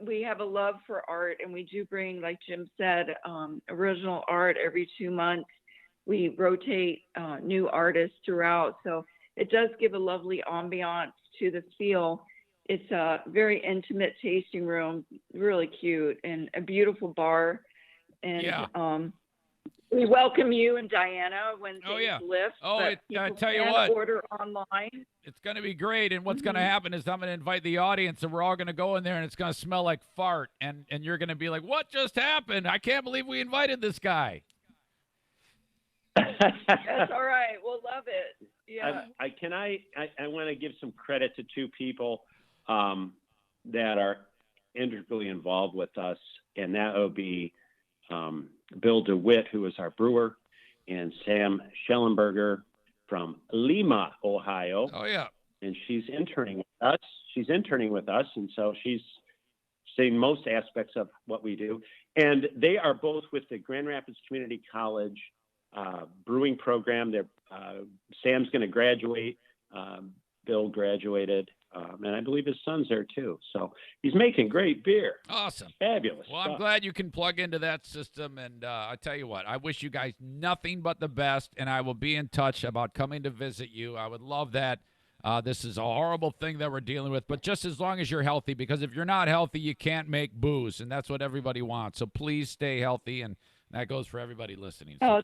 we have a love for art, and we do bring, like Jim said, original art every 2 months. We rotate new artists throughout, so it does give a lovely ambiance to the feel. It's a very intimate tasting room, really cute, and a beautiful bar. And we welcome you and Diana when things lift. I tell you can what, order online. it's going to be great. And what's going to happen is I'm going to invite the audience, and we're all going to go in there, and it's going to smell like fart. And you're going to be like, what just happened? I can't believe we invited this guy. That's all right. We'll love it. Yeah. I want to give some credit to two people that are integrally involved with us, and that would be Bill DeWitt, who is our brewer, and Sam Schellenberger from Lima, Ohio. Oh, yeah. And she's interning with us. And so she's seen most aspects of what we do. And they are both with the Grand Rapids Community College brewing program. Sam's going to graduate. Bill graduated. And I believe his son's there too. So he's making great beer. Awesome. Fabulous. Well, I'm glad you can plug into that system. And I tell you what, I wish you guys nothing but the best. And I will be in touch about coming to visit you. I would love that. This is a horrible thing that we're dealing with, but just as long as you're healthy, because if you're not healthy, you can't make booze. And that's what everybody wants. So please stay healthy. And that goes for everybody listening. So.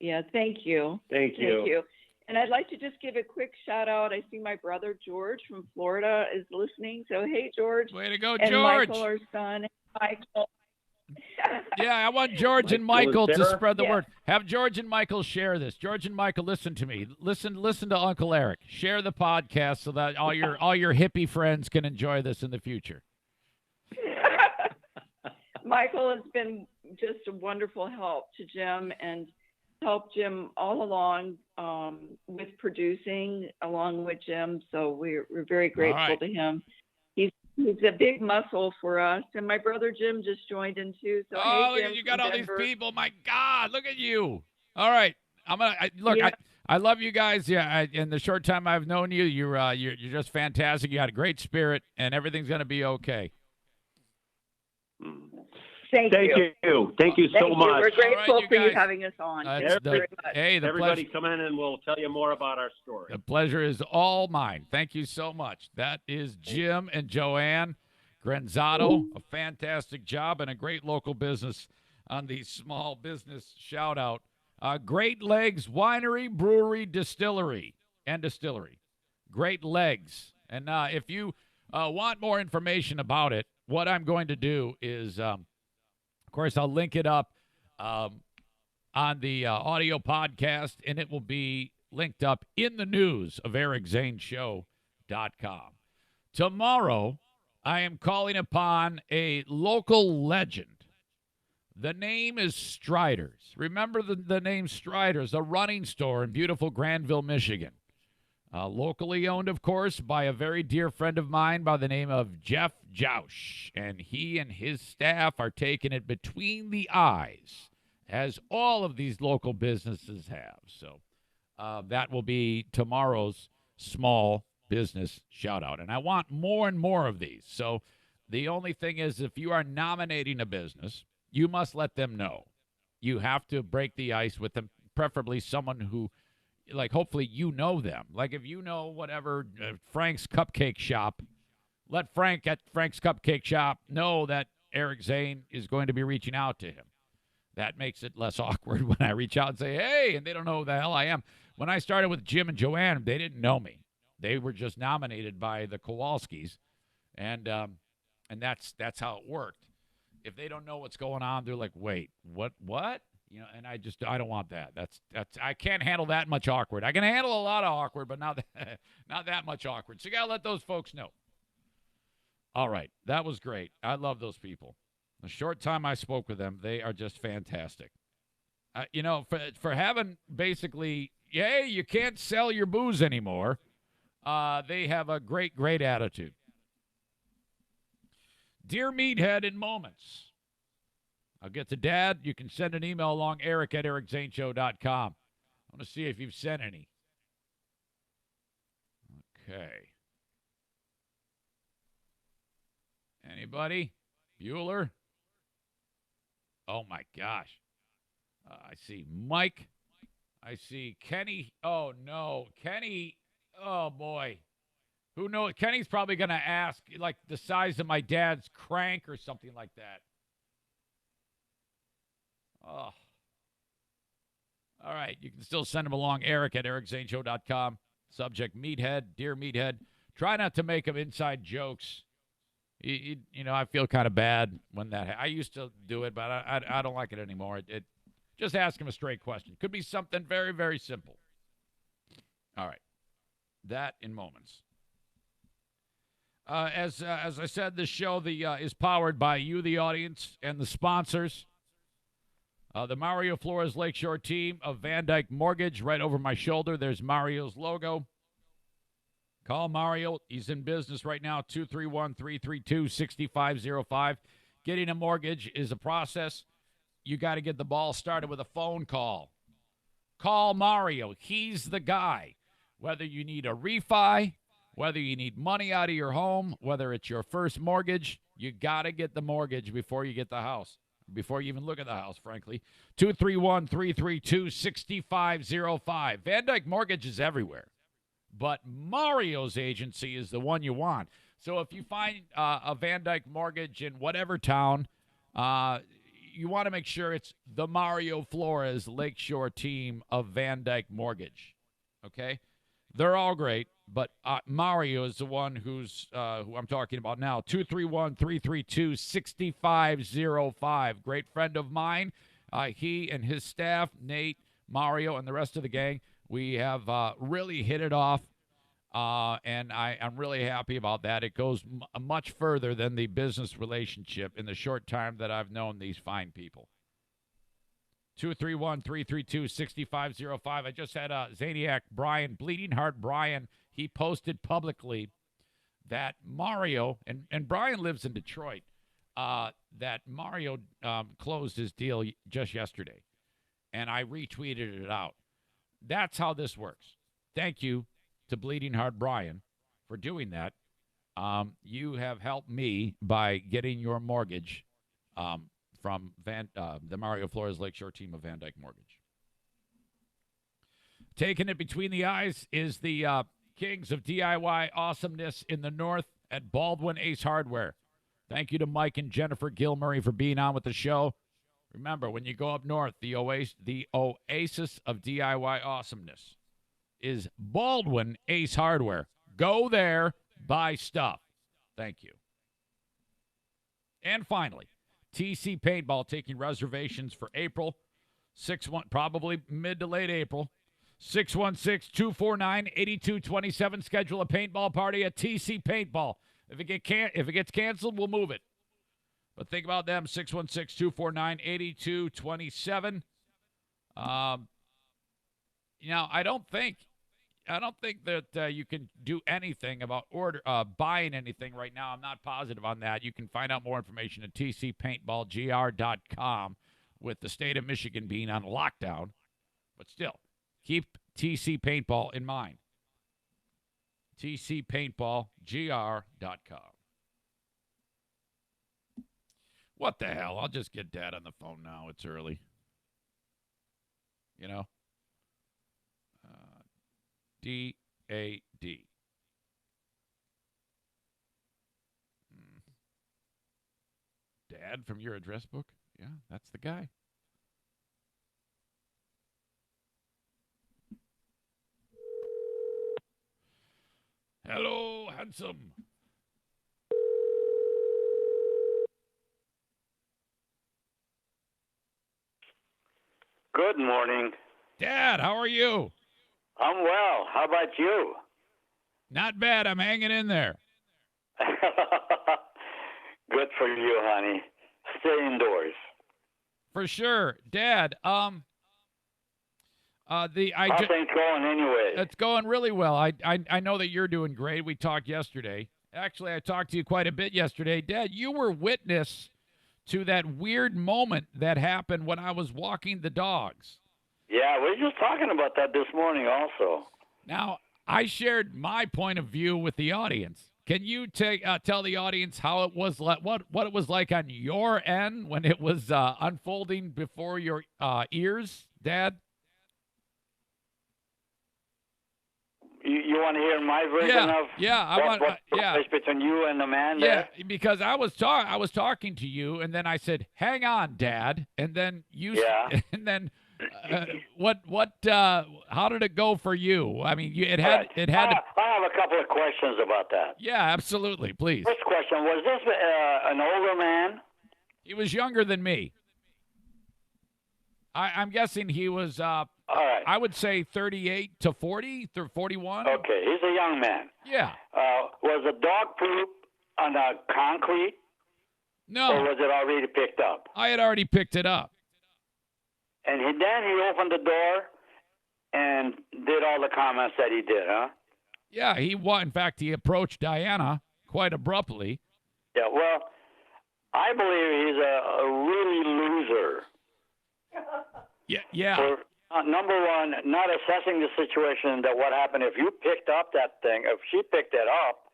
Yeah. Thank you. Thank you. And I'd like to just give a quick shout out. I see my brother George from Florida is listening. So, hey, George. Way to go, and George. Michael, our son. Michael. Yeah, I want George and Michael to spread the word. Have George and Michael share this. George and Michael, listen to me. Listen to Uncle Eric. Share the podcast so that all your hippie friends can enjoy this in the future. Michael has been just a wonderful help to Jim and helped Jim all along with producing along with Jim. So we're very grateful to him. He's a big muscle for us. And my brother Jim just joined in too. So hey, Jim, you got all these people. My God, look at you. All right. I love you guys. Yeah, in the short time I've known you, you're just fantastic. You got a great spirit, and everything's going to be okay. Thank you. Thank you so much. We're grateful for you having us on. Everybody come in and we'll tell you more about our story. The pleasure is all mine. Thank you so much. That is Jim and Joanne Granzato. A fantastic job and a great local business on the small business shout out. Great Legs Winery, Brewery, Distillery. Great Legs. And if you want more information about it, what I'm going to do is, of course, I'll link it up on the audio podcast, and it will be linked up in the news of EricZaneShow.com. Tomorrow, I am calling upon a local legend. The name is Strider's. Remember the name Strider's, a running store in beautiful Granville, Michigan. Locally owned, of course, by a very dear friend of mine by the name of Jeff Joush. And he and his staff are taking it between the eyes, as all of these local businesses have. So that will be tomorrow's small business shout-out. And I want more and more of these. So the only thing is, if you are nominating a business, you must let them know. You have to break the ice with them, preferably someone who, like, hopefully you know them. Like, if you know whatever Frank's Cupcake Shop, let Frank at Frank's Cupcake Shop know that Eric Zane is going to be reaching out to him. That makes it less awkward when I reach out and say, hey, and they don't know who the hell I am. When I started with Jim and Joanne, they didn't know me. They were just nominated by the Kowalskis, and that's how it worked. If they don't know what's going on, they're like, wait, what? You know, and I don't want that. That's I can't handle that much awkward. I can handle a lot of awkward, but not that much awkward. So you gotta let those folks know. All right, that was great. I love those people. The short time I spoke with them, they are just fantastic. You know, for having basically, hey, you can't sell your booze anymore. They have a great attitude. Dear Meathead in Moments. I'll get to Dad. You can send an email along, Eric at EricZaneShow.com. I want to see if you've sent any. Okay. Anybody? Bueller? Oh, my gosh. I see Mike. I see Kenny. Oh, no. Kenny. Oh, boy. Who knows? Kenny's probably going to ask, like, the size of my dad's crank or something like that. Oh. All right. You can still send him along. Eric at ericzaneshow.com. Subject, Meathead. Dear Meathead. Try not to make him inside jokes. You know, I feel kind of bad when that. I used to do it, but I don't like it anymore. Just ask him a straight question. Could be something very, very simple. All right. That in moments. As I said, this show is powered by you, the audience, and the sponsors. The Mario Flores Lakeshore team of Van Dyke Mortgage. Right over my shoulder, there's Mario's logo. Call Mario. He's in business right now, 231-332-6505. Getting a mortgage is a process. You got to get the ball started with a phone call. Call Mario. He's the guy. Whether you need a refi, whether you need money out of your home, whether it's your first mortgage, you got to get the mortgage before you get the house, before you even look at the house, frankly. 231-332-6505. Van Dyke Mortgage is everywhere. But Mario's agency is the one you want. So if you find a Van Dyke Mortgage in whatever town, you want to make sure it's the Mario Flores Lakeshore team of Van Dyke Mortgage. Okay? They're all great, but Mario is the one who I'm talking about now. 231-332-6505. Great friend of mine. He and his staff, Nate, Mario, and the rest of the gang, we have really hit it off, and I'm really happy about that. It goes much further than the business relationship in the short time that I've known these fine people. 231-332-6505. I just had Zaniac Brian, Bleeding Heart Brian. He posted publicly that Mario, and Brian lives in Detroit, that Mario closed his deal just yesterday, and I retweeted it out. That's how this works. Thank you to Bleeding Heart Brian for doing that. You have helped me by getting your mortgage from the Mario Flores Lakeshore team of Van Dyke Mortgage. Taking it between the eyes is the kings of DIY awesomeness in the north at Baldwin Ace Hardware. Thank you to Mike and Jennifer Gilmurray for being on with the show. Remember, when you go up north, the oasis of DIY awesomeness is Baldwin Ace Hardware. Go there, buy stuff. Thank you. And finally, TC Paintball taking reservations for April. Probably mid to late April. 616-249-8227. Schedule a paintball party at TC Paintball. If it gets canceled, we'll move it. But think about them, 616-249-8227. I don't think that you can do anything about buying anything right now. I'm not positive on that. You can find out more information at tcpaintballgr.com with the state of Michigan being on lockdown. But still, keep TC Paintball in mind. tcpaintballgr.com. What the hell? I'll just get Dad on the phone now. It's early. You know? D-A-D. Dad from your address book? Yeah, that's the guy. Hello, handsome. Good morning. Dad, how are you? I'm well. How about you? Not bad. I'm hanging in there. Good for you, honey. Stay indoors. For sure. Dad, How's things going anyway? It's going really well. I know that you're doing great. We talked yesterday. Actually, I talked to you quite a bit yesterday. Dad, you were witness to that weird moment that happened when I was walking the dogs. Yeah, we were just talking about that this morning also. Now, I shared my point of view with the audience. Can you tell the audience how it was what it was like on your end when it was unfolding before your ears, Dad? You want to hear my version of what took place between you and the man there? Yeah, because I was talking to you, and then I said, "Hang on, Dad," and then and then how did it go for you? I mean, it had I have a couple of questions about that. Yeah, absolutely, please. First question: was this an older man? He was younger than me. I'm guessing he was. All right. I would say 38 to 40, 41. Okay, he's a young man. Yeah. Was the dog poop on the concrete? No. Or was it already picked up? I had already picked it up. And then he opened the door and did all the comments that he did, huh? Yeah, in fact, he approached Diana quite abruptly. Yeah, well, I believe he's a really loser. Yeah. For, number one, not assessing the situation that what happened if you picked up that thing, if she picked it up,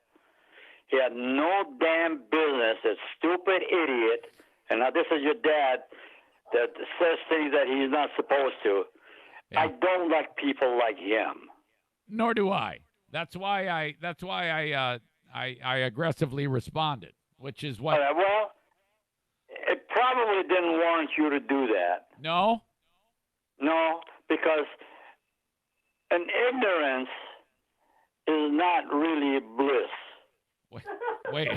he had no damn business, that stupid idiot, and now this is your dad that says things that he's not supposed to. Yeah. I don't like people like him. Nor do I. That's why I aggressively responded, which is what. Well, it probably didn't warrant you to do that. No? No, because an ignorance is not really bliss. Wait.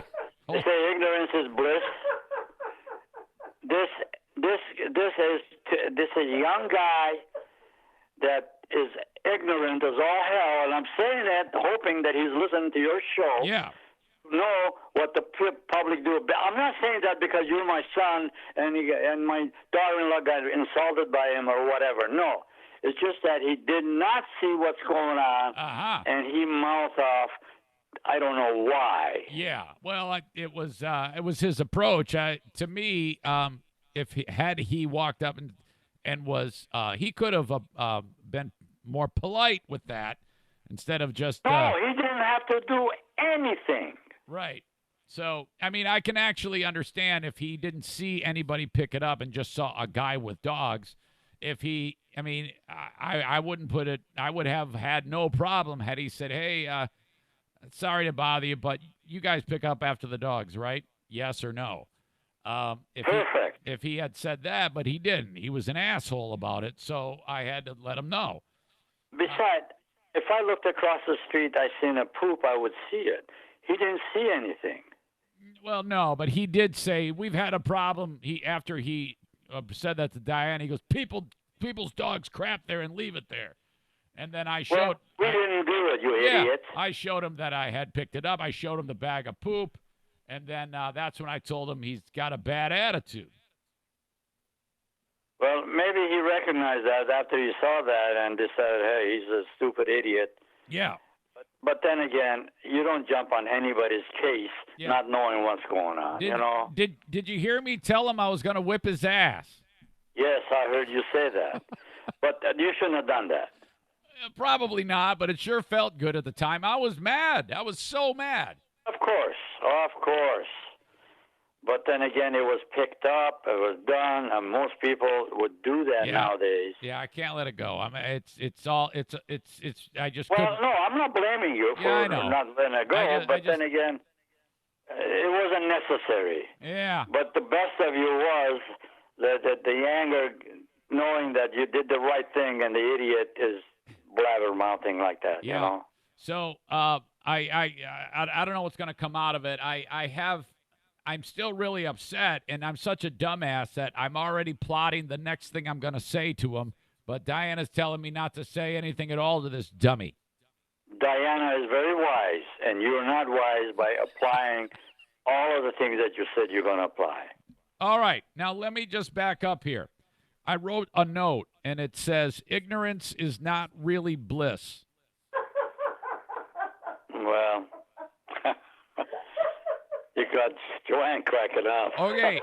They say ignorance is bliss. This is a young guy that is ignorant as all hell, and I'm saying that hoping that he's listening to your show. Yeah. Know what the public do. I'm not saying that because you're my son and my daughter-in-law got insulted by him or whatever. No, it's just that he did not see what's going on, and he mouthed off. I don't know why. Yeah, well, it was his approach. To me, if he walked up and was he could have been more polite with that instead of just. No, he didn't have to do anything. Right. So, I mean, I can actually understand if he didn't see anybody pick it up and just saw a guy with dogs. I wouldn't put it, I would have had no problem had he said, hey, sorry to bother you, but you guys pick up after the dogs, right? Yes or no? Perfect. If he had said that, but he didn't. He was an asshole about it, so I had to let him know. Besides, if I looked across the street, I seen a poop, I would see it. He didn't see anything. Well, no, but he did say we've had a problem. After he said that to Diane, he goes, people's dogs crap there and leave it there. And then I showed. Well, we didn't do it, you idiots. I showed him that I had picked it up. I showed him the bag of poop, and then that's when I told him he's got a bad attitude. Well, maybe he recognized that after he saw that and decided, hey, he's a stupid idiot. Yeah. But then again, you don't jump on anybody's case not knowing what's going on, you know? Did you hear me tell him I was going to whip his ass? Yes, I heard you say that. But you shouldn't have done that. Probably not, but it sure felt good at the time. I was mad. I was so mad. Of course. But then again, it was picked up, it was done, and most people would do that nowadays. Yeah, I can't let it go. I mean, I just. Well, no, I'm not blaming you for not letting it go. Then again, it wasn't necessary. Yeah. But the best of you was that the anger, knowing that you did the right thing, and the idiot is blabbermouthing like that. Yeah. You know. So I don't know what's going to come out of it. I'm still really upset, and I'm such a dumbass that I'm already plotting the next thing I'm going to say to him. But Diana's telling me not to say anything at all to this dummy. Diana is very wise, and you're not wise by applying all of the things that you said you're going to apply. All right. Now, let me just back up here. I wrote a note, and it says, ignorance is not really bliss. Well... You got Joanne cracking up. Okay,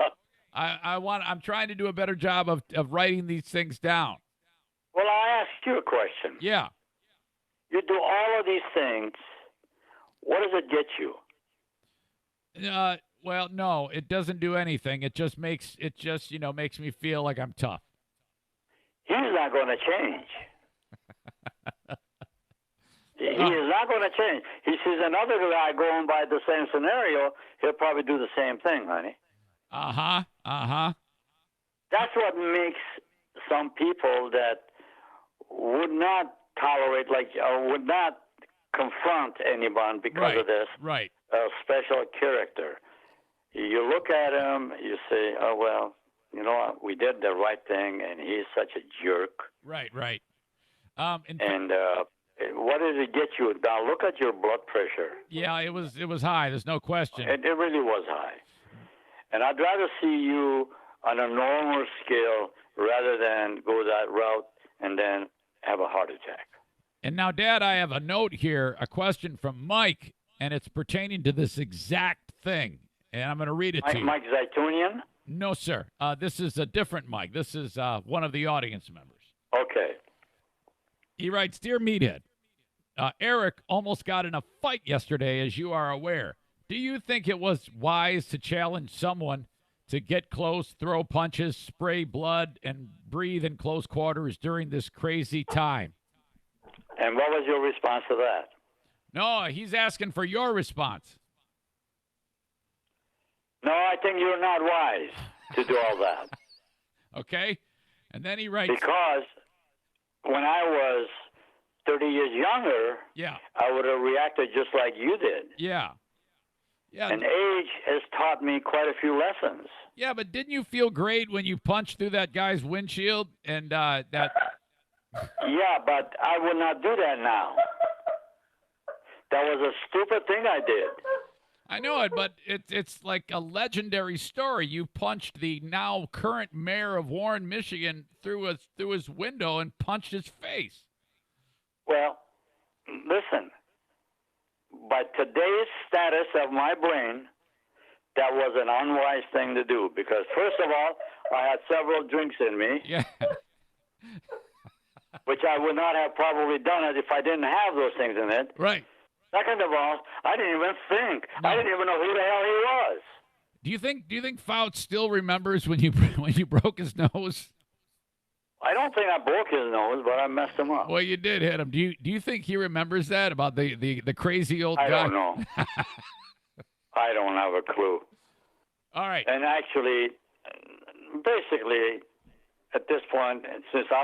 I'm trying to do a better job of writing these things down. Well, I'll ask you a question. Yeah. You do all of these things. What does it get you? Well, no, it doesn't do anything. It just makes makes me feel like I'm tough. He's not going to change. He is not going to change. He sees another guy going by the same scenario, he'll probably do the same thing, honey. That's what makes some people that would not tolerate, would not confront anyone because of this special character. You look at him, you say, oh, well, you know what? We did the right thing, and he's such a jerk. Right. What did it get you? Now, look at your blood pressure. Yeah, it was high. There's no question. It really was high. And I'd rather see you on a normal scale rather than go that route and then have a heart attack. And now, Dad, I have a note here, a question from Mike, and it's pertaining to this exact thing. And I'm going to read it to you. Mike Zaitunian? No, sir. This is a different Mike. This is one of the audience members. Okay. He writes, Dear Meathead, Eric almost got in a fight yesterday, as you are aware. Do you think it was wise to challenge someone to get close, throw punches, spray blood, and breathe in close quarters during this crazy time? And what was your response to that? No, he's asking for your response. No, I think you're not wise to do all that. Okay. And then he writes... Because when I was 30 years younger, I would have reacted just like you did. Yeah. And age has taught me quite a few lessons. Yeah, but didn't you feel great when you punched through that guy's windshield and that... Yeah, but I would not do that now. That was a stupid thing I did. I know it, but it's like a legendary story. You punched the now current mayor of Warren, Michigan, through his window and punched his face. Well, listen. By today's status of my brain, that was an unwise thing to do because, first of all, I had several drinks in me. Yeah. Which I would not have probably done it if I didn't have those things in it. Right. Second of all, I didn't even think. No. I didn't even know who the hell he was. Do you think Fouts still remembers when you broke his nose? I don't think I broke his nose, but I messed him up. Well, you did hit him. Do you think he remembers that about the crazy old guy? I don't know. I don't have a clue. All right. And actually, basically, at this point, since I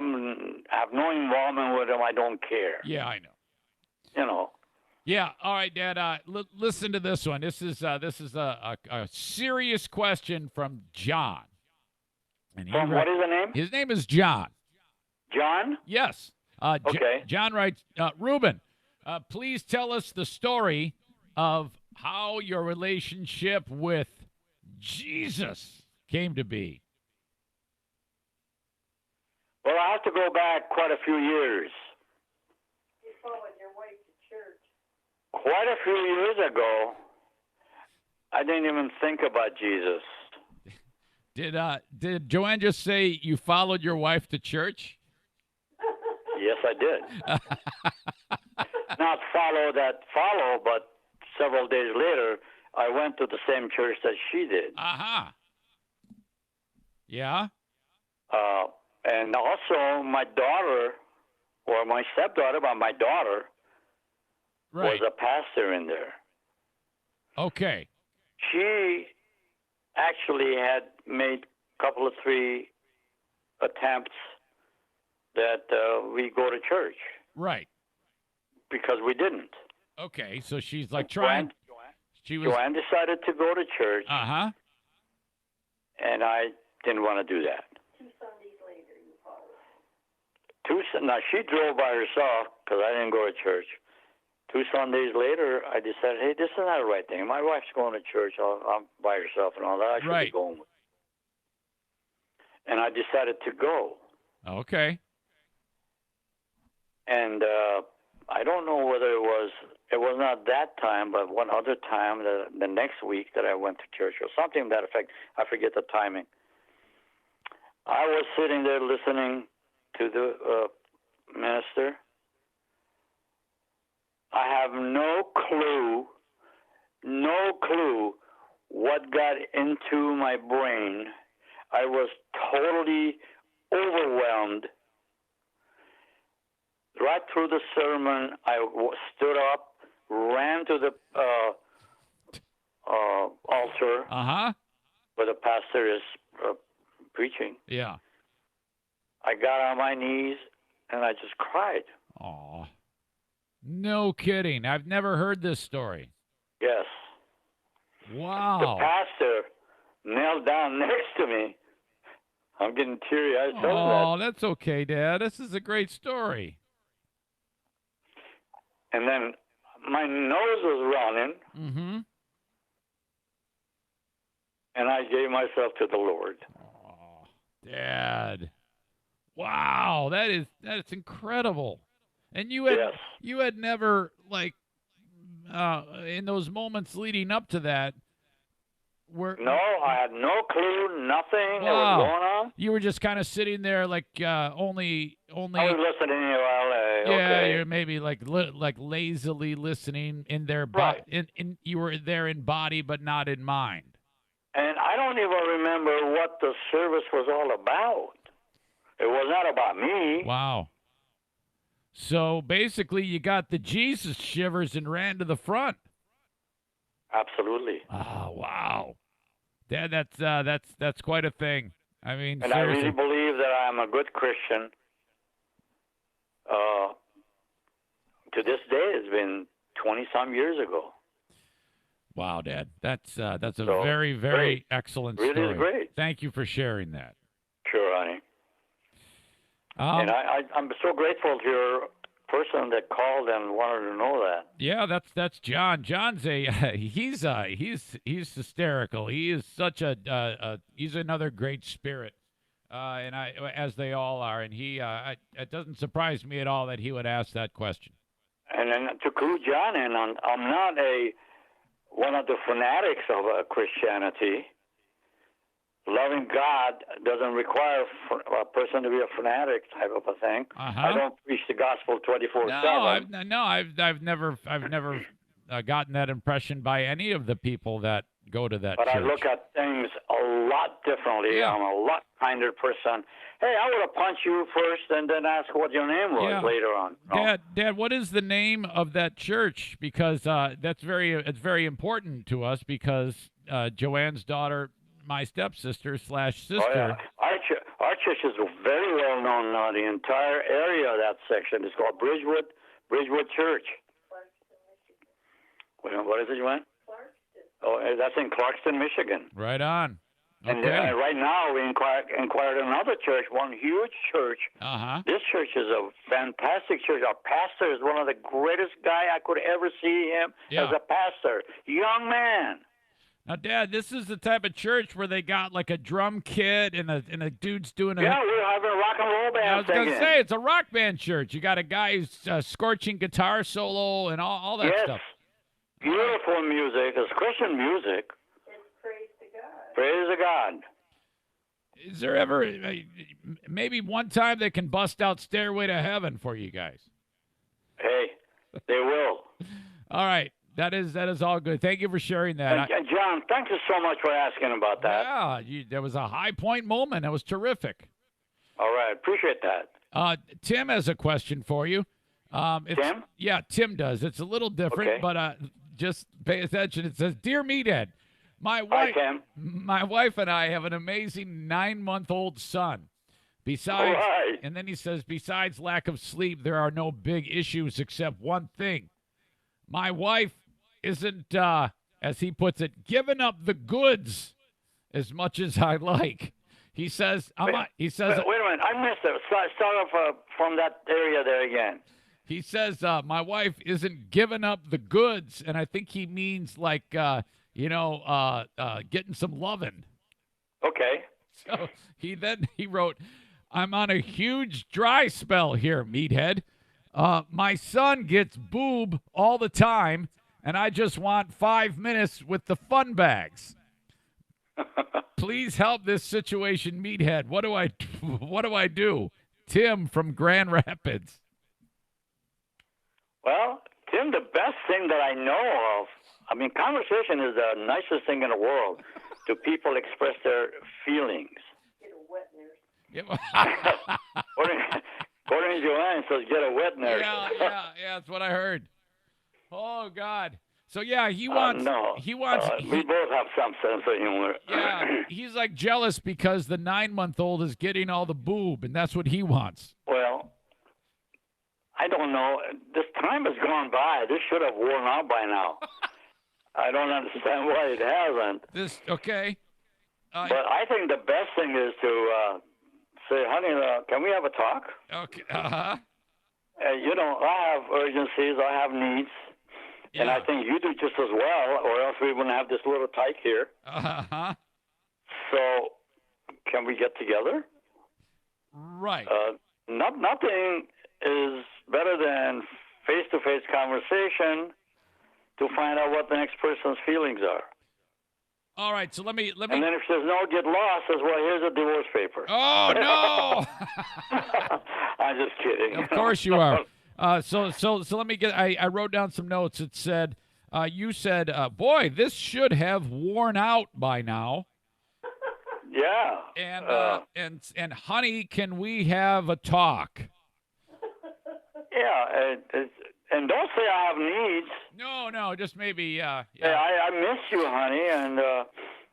have no involvement with him, I don't care. Yeah, I know. You know. Yeah. All right, Dad. Listen to this one. This is a serious question from John. And what is the name? His name is John. John? Yes. Okay. John writes, Ruben, please tell us the story of how your relationship with Jesus came to be. Well, I have to go back quite a few years. You followed your wife to church. Quite a few years ago, I didn't even think about Jesus. Did Joanne just say you followed your wife to church? Yes, I did. Not follow, but several days later, I went to the same church that she did. Yeah. And also, my daughter, or my stepdaughter, but my daughter, was a pastor in there. Okay. She actually had made a couple of 3 attempts that we go to church. Right. Because we didn't. Okay, so she's like trying. Joanne decided to go to church. Uh-huh. And I didn't want to do that. 2 Sundays later, you followed. Now, she drove by herself because I didn't go to church. 2 Sundays later, I decided, hey, this is not the right thing. My wife's going to church I'm by herself and all that. I should be going with her. And I decided to go. Okay. And I don't know whether it was not that time, but one other time, the next week that I went to church or something to that effect. I forget the timing. I was sitting there listening to the minister. I have no clue what got into my brain. I was totally overwhelmed. Right through the sermon, I stood up, ran to the altar where the pastor is preaching. Yeah. I got on my knees, and I just cried. Aw. No kidding. I've never heard this story. Yes. Wow. The pastor knelt down next to me. I'm getting teary-eyed. Oh, that's okay, Dad. This is a great story. And then my nose was running, Mm-hmm. and I gave myself to the Lord. Oh, Dad. Wow, that's incredible. And you had never, like, in those moments leading up to that, No, I had no clue, nothing that was going on. You were just kind of sitting there, like, only. I was listening to LA. Yeah, Okay. you're maybe like lazily listening in their Right. in you were there in body, but not in mind. And I don't even remember what the service was all about. It was not about me. Wow. So basically, you got the Jesus shivers and ran to the front. Absolutely. Oh, wow. Dad, that's quite a thing. I mean, And seriously. I really believe that I'm a good Christian. To this day, it's been 20-some years ago. Wow, Dad. That's a So, very, very great. excellent Really story. is great. Thank you for sharing that. Sure, honey. And I'm so grateful to your person that called and wanted to know that. Yeah, that's John. John's he's hysterical. He is such he's another great spirit, and as they all are. And it doesn't surprise me at all that he would ask that question. And then to clue John in, I'm not one of the fanatics of Christianity. Loving God doesn't require a person to be a fanatic type of a thing. I don't preach the gospel 24/7. I've never gotten that impression by any of the people that go to that But church. I look at things a lot differently. Yeah. I'm a lot kinder person. Hey, I would have punched you first and then ask what your name was later on. No. Dad, what is the name of that church? Because it's very important to us because Joanne's daughter, my stepsister / sister. Oh, yeah. Our church is very well known now. The entire area of that section is called Bridgewood Church. Wait, what is it, Joanne? Clarkston. Oh, that's in Clarkston, Michigan. Right on. Okay. And right now we inquired another church, one huge church. This church is a fantastic church. Our pastor is one of the greatest guy I could ever see him as a pastor. Young man. Now, Dad, this is the type of church where they got like a drum kit and a dude's doing a... Yeah, we're having a rock and roll band. I was going to say, it's a rock band church. You got a guy who's scorching guitar solo and all that stuff. Beautiful music. It's Christian music. It's praise to God. Praise to God. Is there ever maybe one time they can bust out Stairway to Heaven for you guys? Hey, they will. All right. That is all good. Thank you for sharing that. And John, thank you so much for asking about that. Yeah, there was a high point moment. That was terrific. All right. Appreciate that. Tim has a question for you. Tim? Yeah, Tim does. It's a little different, but just pay attention. It says, "Dear Meathead, my wife and I have an amazing 9-month-old son. Besides, and then he says, besides lack of sleep, there are no big issues except one thing. My wife isn't, as he puts it, giving up the goods as much as I like." He says, wait a minute, I missed it. Start off from that area there again. He says, my wife isn't giving up the goods, and I think he means like, getting some loving. Okay. So he wrote, "I'm on a huge dry spell here, Meathead. My son gets boob all the time, and I just want 5 minutes with the fun bags. Please help this situation, Meathead. What do I do? Tim from Grand Rapids." Well, Tim, the best thing that I know of I mean, conversation is the nicest thing in the world to people express their feelings. Yeah. According to Joanne, says get a wet nurse. Yeah, that's what I heard. Oh God. So yeah, he wants. No. He wants. We both have some sense of humor. Yeah, he's like jealous because the 9-month-old is getting all the boob, and that's what he wants. Well, I don't know. This time has gone by. This should have worn out by now. I don't understand why it hasn't. Okay. But I think the best thing is to say, honey, can we have a talk? Okay. Uh-huh. You know, I have urgencies. I have needs. Yeah. And I think you do just as well, or else we wouldn't have this little tyke here. Uh-huh. So, can we get together? Right. Nothing is better than face-to-face conversation to find out what the next person's feelings are. All right, so let me. And then if there's no get lost, says, well, here's a divorce paper. Oh no! I'm just kidding. Of course you are. So let me get. I wrote down some notes. It said, you said, boy, this should have worn out by now. Yeah. And honey, can we have a talk? Yeah, and don't say I have needs. No, just maybe. Yeah. I miss you, honey, and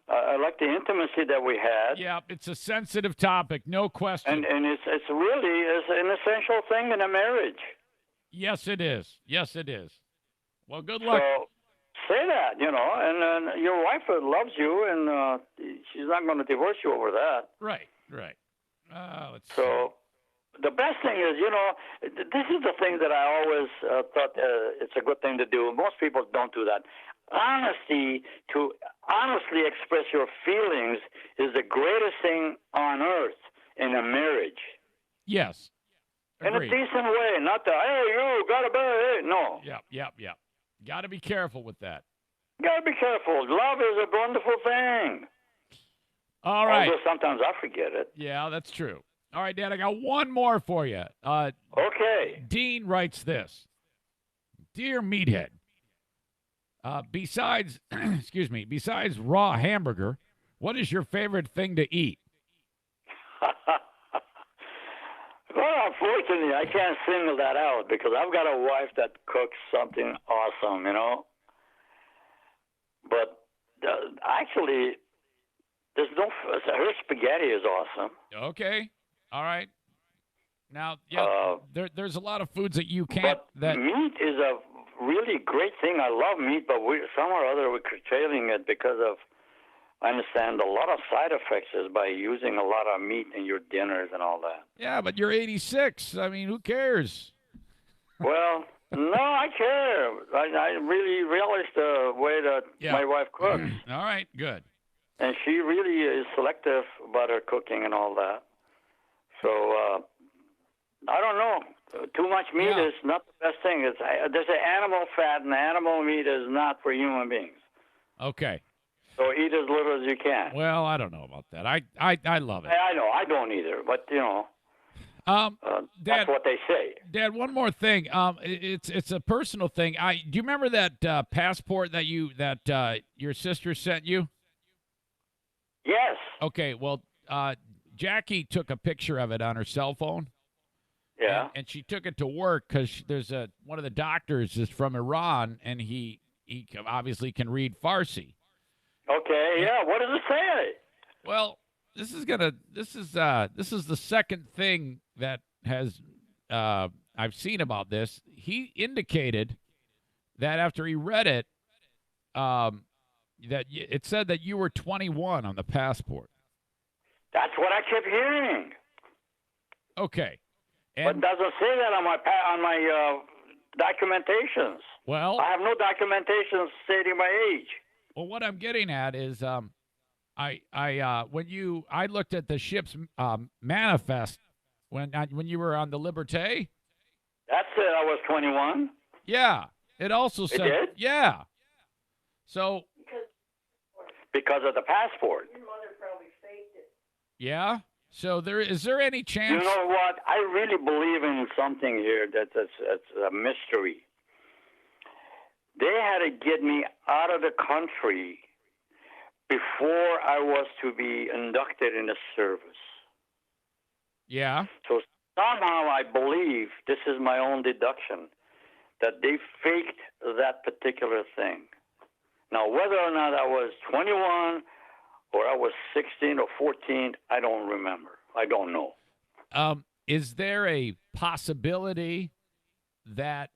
I like the intimacy that we had. Yeah, it's a sensitive topic, no question. And it's really an essential thing in a marriage. Yes, it is. Well, good luck. So say that, you know, and your wife loves you, and she's not going to divorce you over that. Right. Let's So see. the best thing is, you know, this is the thing that I always thought it's a good thing to do. Most people don't do that. Honesty, to honestly express your feelings, is the greatest thing on earth in a marriage. Yes. Agreed. In a decent way, not the, hey, you got to be, hey, no. Yep. Got to be careful with that. Got to be careful. Love is a wonderful thing. All right. Although sometimes I forget it. Yeah, that's true. All right, Dad, I got one more for you. Okay. Dean writes this. Dear Meathead, besides raw hamburger, what is your favorite thing to eat? Well, unfortunately, I can't single that out because I've got a wife that cooks something awesome, you know. But actually, there's no. Her spaghetti is awesome. Okay. All right. Now, yeah, there's a lot of foods that you can't. But meat is a really great thing. I love meat, but some or other we're curtailing it because of. I understand a lot of side effects is by using a lot of meat in your dinners and all that. Yeah, but you're 86. I mean, who cares? Well, no, I care. I really relish the way that my wife cooks. All right, good. And she really is selective about her cooking and all that. So, I don't know. Too much meat is not the best thing. There's an animal fat, and animal meat is not for human beings. Okay. So eat as little as you can. Well, I don't know about that. I love it. I know. I don't either. But, you know, Dad, that's what they say. Dad, one more thing. It's a personal thing. Do you remember that passport that your sister sent you? Yes. Okay. Well, Jackie took a picture of it on her cell phone. Yeah. And she took it to work because there's one of the doctors is from Iran, and he obviously can read Farsi. Okay. Yeah. What does it say? Well, this is the second thing that has I've seen about this. He indicated that after he read it, that it said that you were 21 on the passport. That's what I kept hearing. Okay. But it doesn't say that on my documentations. Well, I have no documentation stating my age. Well, what I'm getting at is, I looked at the ship's manifest when you were on the Liberté. That said I was 21. Yeah, it also said. It did? Yeah. So. Because of the passport. Your mother probably faked it. Yeah. So is there any chance? You know what? I really believe in something here that's a mystery. They had to get me out of the country before I was to be inducted in the service. Yeah. So somehow I believe, this is my own deduction, that they faked that particular thing. Now, whether or not I was 21 or I was 16 or 14, I don't remember. I don't know. Is there a possibility that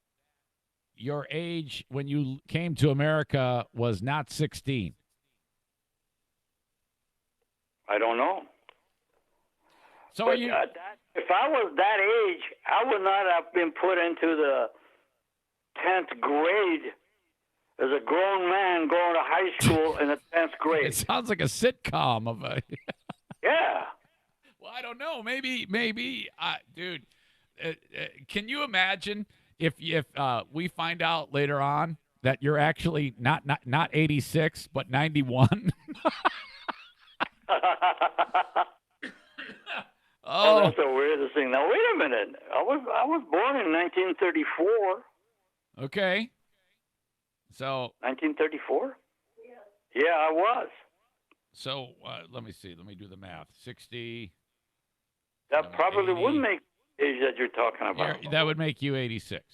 your age when you came to America was not 16? I don't know. So But are you? if I was that age, I would not have been put into the 10th grade as a grown man going to high school in the 10th grade. It sounds like a sitcom of a. Yeah. Well, I don't know. Maybe, dude. Can you imagine if we find out later on that you're actually not 86 but 91? Oh, that's the weirdest thing. Now, wait a minute. I was born in 1934. Okay. So 1934? Yeah, I was. So let me see. Let me do the math. 60. That probably 80. would make the age that you're talking about. Yeah, that would make you 86.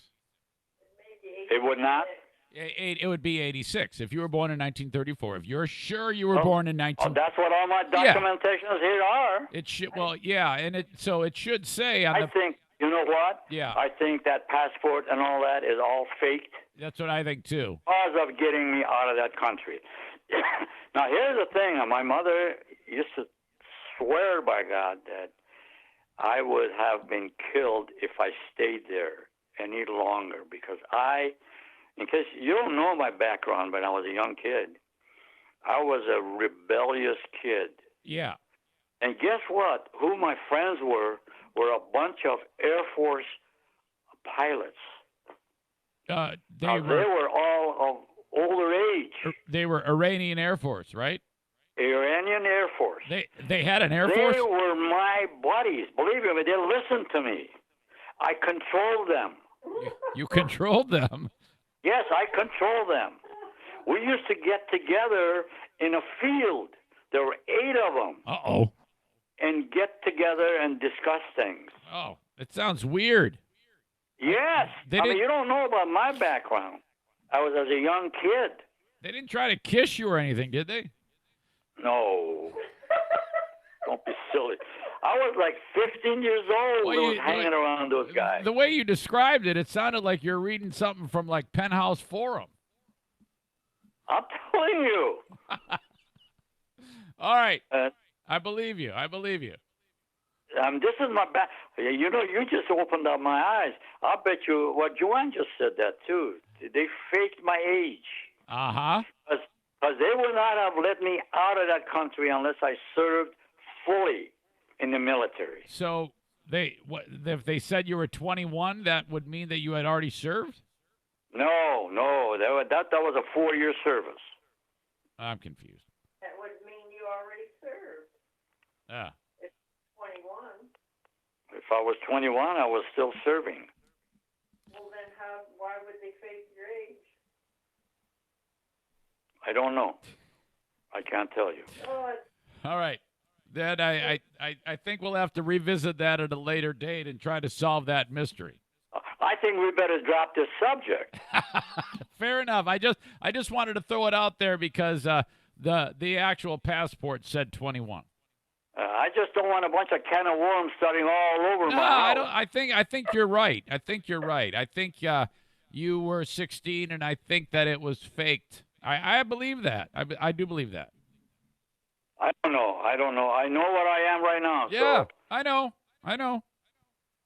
It would not? It would be 86 if you were born in 1934. If you're sure you were born in 19. Oh, that's what all my documentations here are. It should. Well, yeah, and it should say on I the. think, you know what? Yeah. I think that passport and all that is all faked. That's what I think too. Because of getting me out of that country. Now, here's the thing. My mother used to swear by God that I would have been killed if I stayed there any longer because in case you don't know my background, but I was a young kid. I was a rebellious kid. Yeah. And guess what? Who my friends were a bunch of Air Force pilots. They were all of older age. They were Iranian Air Force, right? Iranian Air Force. They had an Air Force? They were my buddies. Believe me, they listened to me. I controlled them. You controlled them? Yes, I controlled them. We used to get together in a field. There were 8 of them. Uh-oh. And get together and discuss things. Oh, it sounds weird. Yes. You don't know about my background. I was as a young kid. They didn't try to kiss you or anything, did they? No. Don't be silly. I was like 15 years old hanging around those guys. The way you described it, it sounded like you're reading something from like Penthouse Forum. I'm telling you. All right. I believe you. This is my back. You know, you just opened up my eyes. I'll bet you what Joanne just said that too. They faked my age. Uh-huh. Because they would not have let me out of that country unless I served fully in the military. So if they said you were 21, that would mean that you had already served? No. That was a 4-year service. I'm confused. That would mean you already served. Yeah. It's 21. If I was 21, I was still serving. Well, then why would they fake your age? I don't know. I can't tell you. All right. Dad, I think we'll have to revisit that at a later date and try to solve that mystery. I think we better drop this subject. Fair enough. I just wanted to throw it out there because the actual passport said 21. I just don't want a bunch of can of worms starting all over my house. I don't. I think you're right. I think you were 16, and I think that it was faked. I believe that. I do believe that. I don't know. I know what I am right now. Yeah, so I know.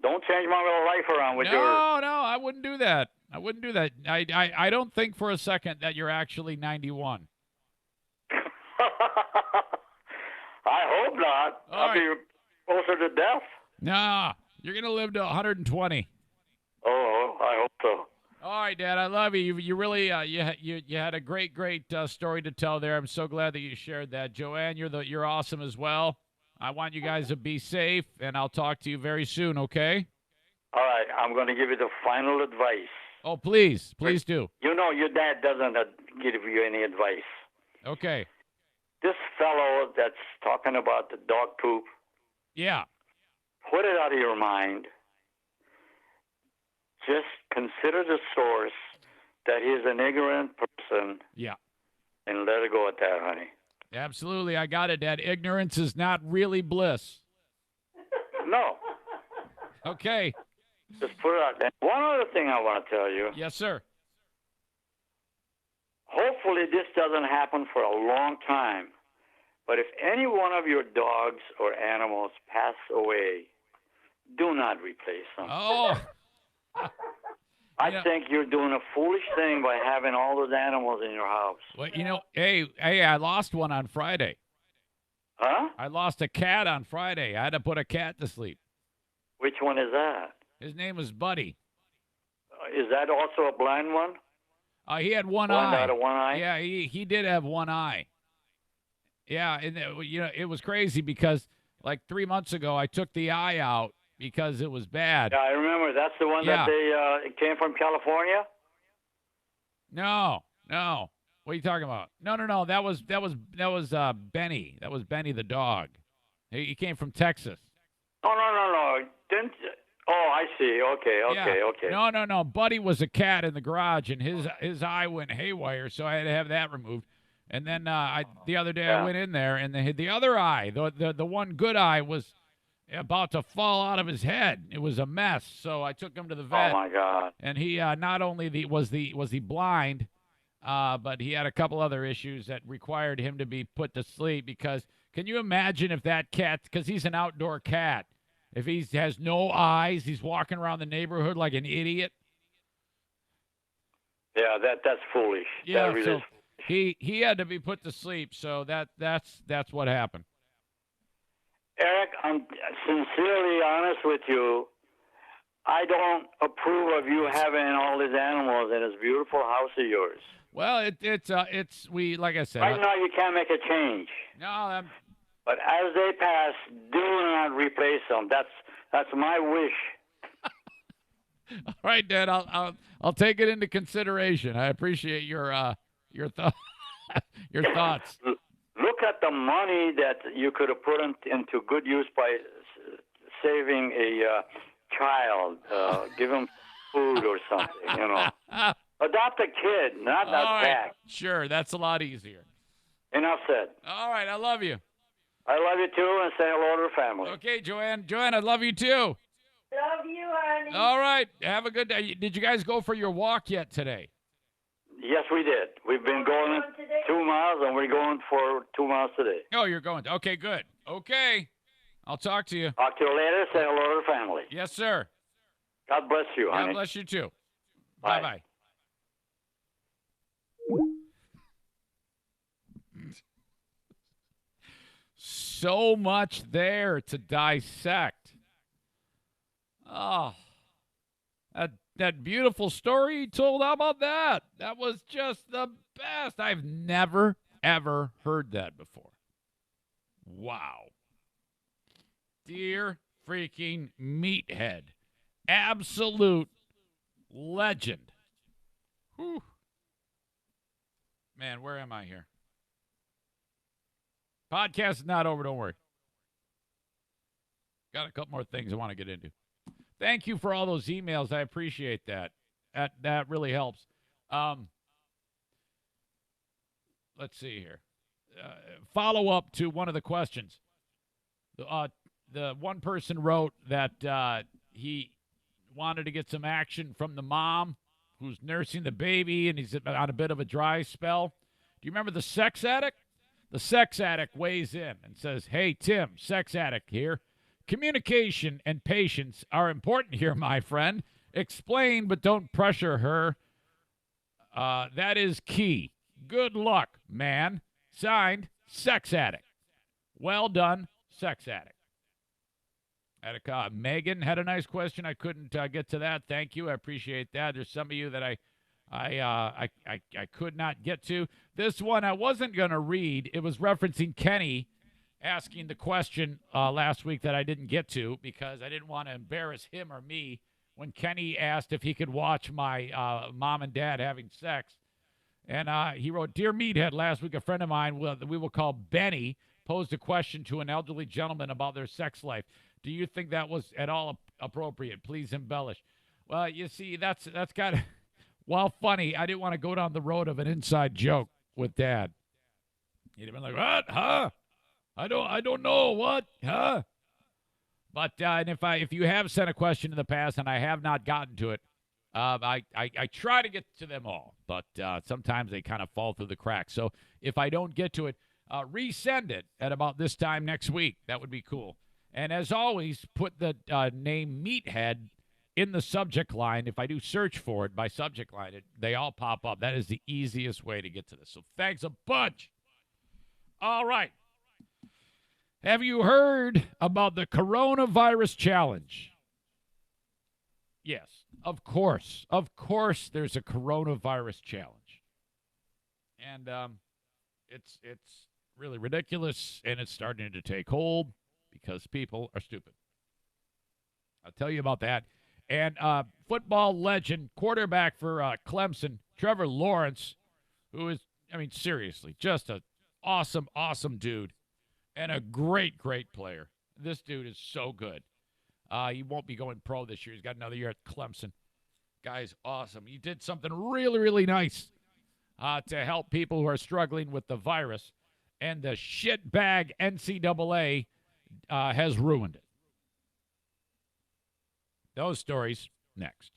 don't change my little life around with your... No, I wouldn't do that. I don't think for a second that you're actually 91. I hope not. I'll be closer to death. Nah, you're going to live to 120. Oh, I hope so. All right, Dad, I love you. You really you had a great story to tell there. I'm so glad that you shared that. Joanne, you're awesome as well. I want you guys to be safe, and I'll talk to you very soon, okay? All right, I'm going to give you the final advice. Oh, please do. You know your dad doesn't give you any advice. Okay. This fellow that's talking about the dog poop, Yeah. put it out of your mind. Just consider the source that he's an ignorant person. Yeah. And let it go at that, honey. Absolutely. I got it, Dad. Ignorance is not really bliss. No. Okay. Just put it out there. One other thing I want to tell you. Yes, sir. Hopefully this doesn't happen for a long time. But if any one of your dogs or animals pass away, do not replace them. Oh. I think you're doing a foolish thing by having all those animals in your house. Well, hey, I lost one on Friday. Huh? I lost a cat on Friday. I had to put a cat to sleep. Which one is that? His name was Buddy. Is that also a blind one? He had one eye. Blind out of one eye? Yeah, he did have one eye. Yeah, and it was crazy because like 3 months ago I took the eye out because it was bad. Yeah, I remember. That's the one that it came from California? No. What are you talking about? No. That was Benny. That was Benny the dog. He came from Texas. Oh, no. Didn't. Oh, I see. Okay. No. Buddy was a cat in the garage, and his eye went haywire, so I had to have that removed. And then the other day I went in there, and the other eye, the one good eye, was about to fall out of his head. It was a mess. So I took him to the vet. Oh my God! And he not only was he blind, but he had a couple other issues that required him to be put to sleep. Because can you imagine if that cat, because he's an outdoor cat, if he has no eyes, he's walking around the neighborhood like an idiot? Yeah, that's foolish. Yeah, that really is. He had to be put to sleep. So that's what happened. Eric, I'm sincerely honest with you. I don't approve of you having all these animals in this beautiful house of yours. Well, it's like I said. Right now, you can't make a change. No, but as they pass, do not replace them. That's my wish. All right, Dad. I'll take it into consideration. I appreciate your thoughts. Look at the money that you could have put into good use by saving a child. Give him food or something, Adopt a kid, not a cat. Sure, that's a lot easier. Enough said. All right, I love you. I love you too, and say hello to the family. Okay, Joanne. Joanne, I love you too. Love you, honey. All right, have a good day. Did you guys go for your walk yet today? Yes, we did. We've been going 2 miles, and we're going for 2 miles today. Oh, you're going. Okay, good. Okay. I'll talk to you. Talk to you later. Say hello to the family. Yes, sir. God bless you, honey. God bless you, too. Bye. Bye-bye. So much there to dissect. Oh, that beautiful story you told. How about that? That was just the best. I've never, ever heard that before. Wow. Dear freaking meathead. Absolute legend. Whew. Man, where am I here? Podcast is not over. Don't worry. Got a couple more things I want to get into. Thank you for all those emails. I appreciate that. That really helps. Let's see here. Follow up to one of the questions. The one person wrote that he wanted to get some action from the mom who's nursing the baby, and he's on a bit of a dry spell. Do you remember the sex addict? The sex addict weighs in and says, "Hey, Tim, sex addict here. Communication and patience are important here, my friend. Explain, but don't pressure her. That is key. Good luck, man. Signed, Sex Addict." Well done, Sex Addict. Megan had a nice question. I couldn't get to that. Thank you. I appreciate that. There's some of you that I could not get to. This one I wasn't going to read. It was referencing Kenny asking the question last week that I didn't get to because I didn't want to embarrass him or me when Kenny asked if he could watch my mom and dad having sex. And he wrote, "Dear Meathead, last week a friend of mine, we will call Benny, posed a question to an elderly gentleman about their sex life. Do you think that was at all appropriate? Please embellish." Well, you see, that's got to, while funny, I didn't want to go down the road of an inside joke with Dad. He'd have been like, "What? Huh? I don't know. What? Huh?" But and if you have sent a question in the past and I have not gotten to it, I try to get to them all, but sometimes they kind of fall through the cracks. So if I don't get to it, resend it at about this time next week. That would be cool. And as always, put the name Meathead in the subject line. If I do search for it by subject line, they all pop up. That is the easiest way to get to this. So thanks a bunch. All right. Have you heard about the coronavirus challenge? Yes, of course. Of course there's a coronavirus challenge. And it's really ridiculous, and it's starting to take hold because people are stupid. I'll tell you about that. And football legend, quarterback for Clemson, Trevor Lawrence, who is, I mean, seriously, just an awesome, awesome dude and a great, great player. This dude is so good. He won't be going pro this year. He's got another year at Clemson. Guy's awesome. He did something really, really nice to help people who are struggling with the virus. And the shitbag NCAA has ruined it. Those stories next.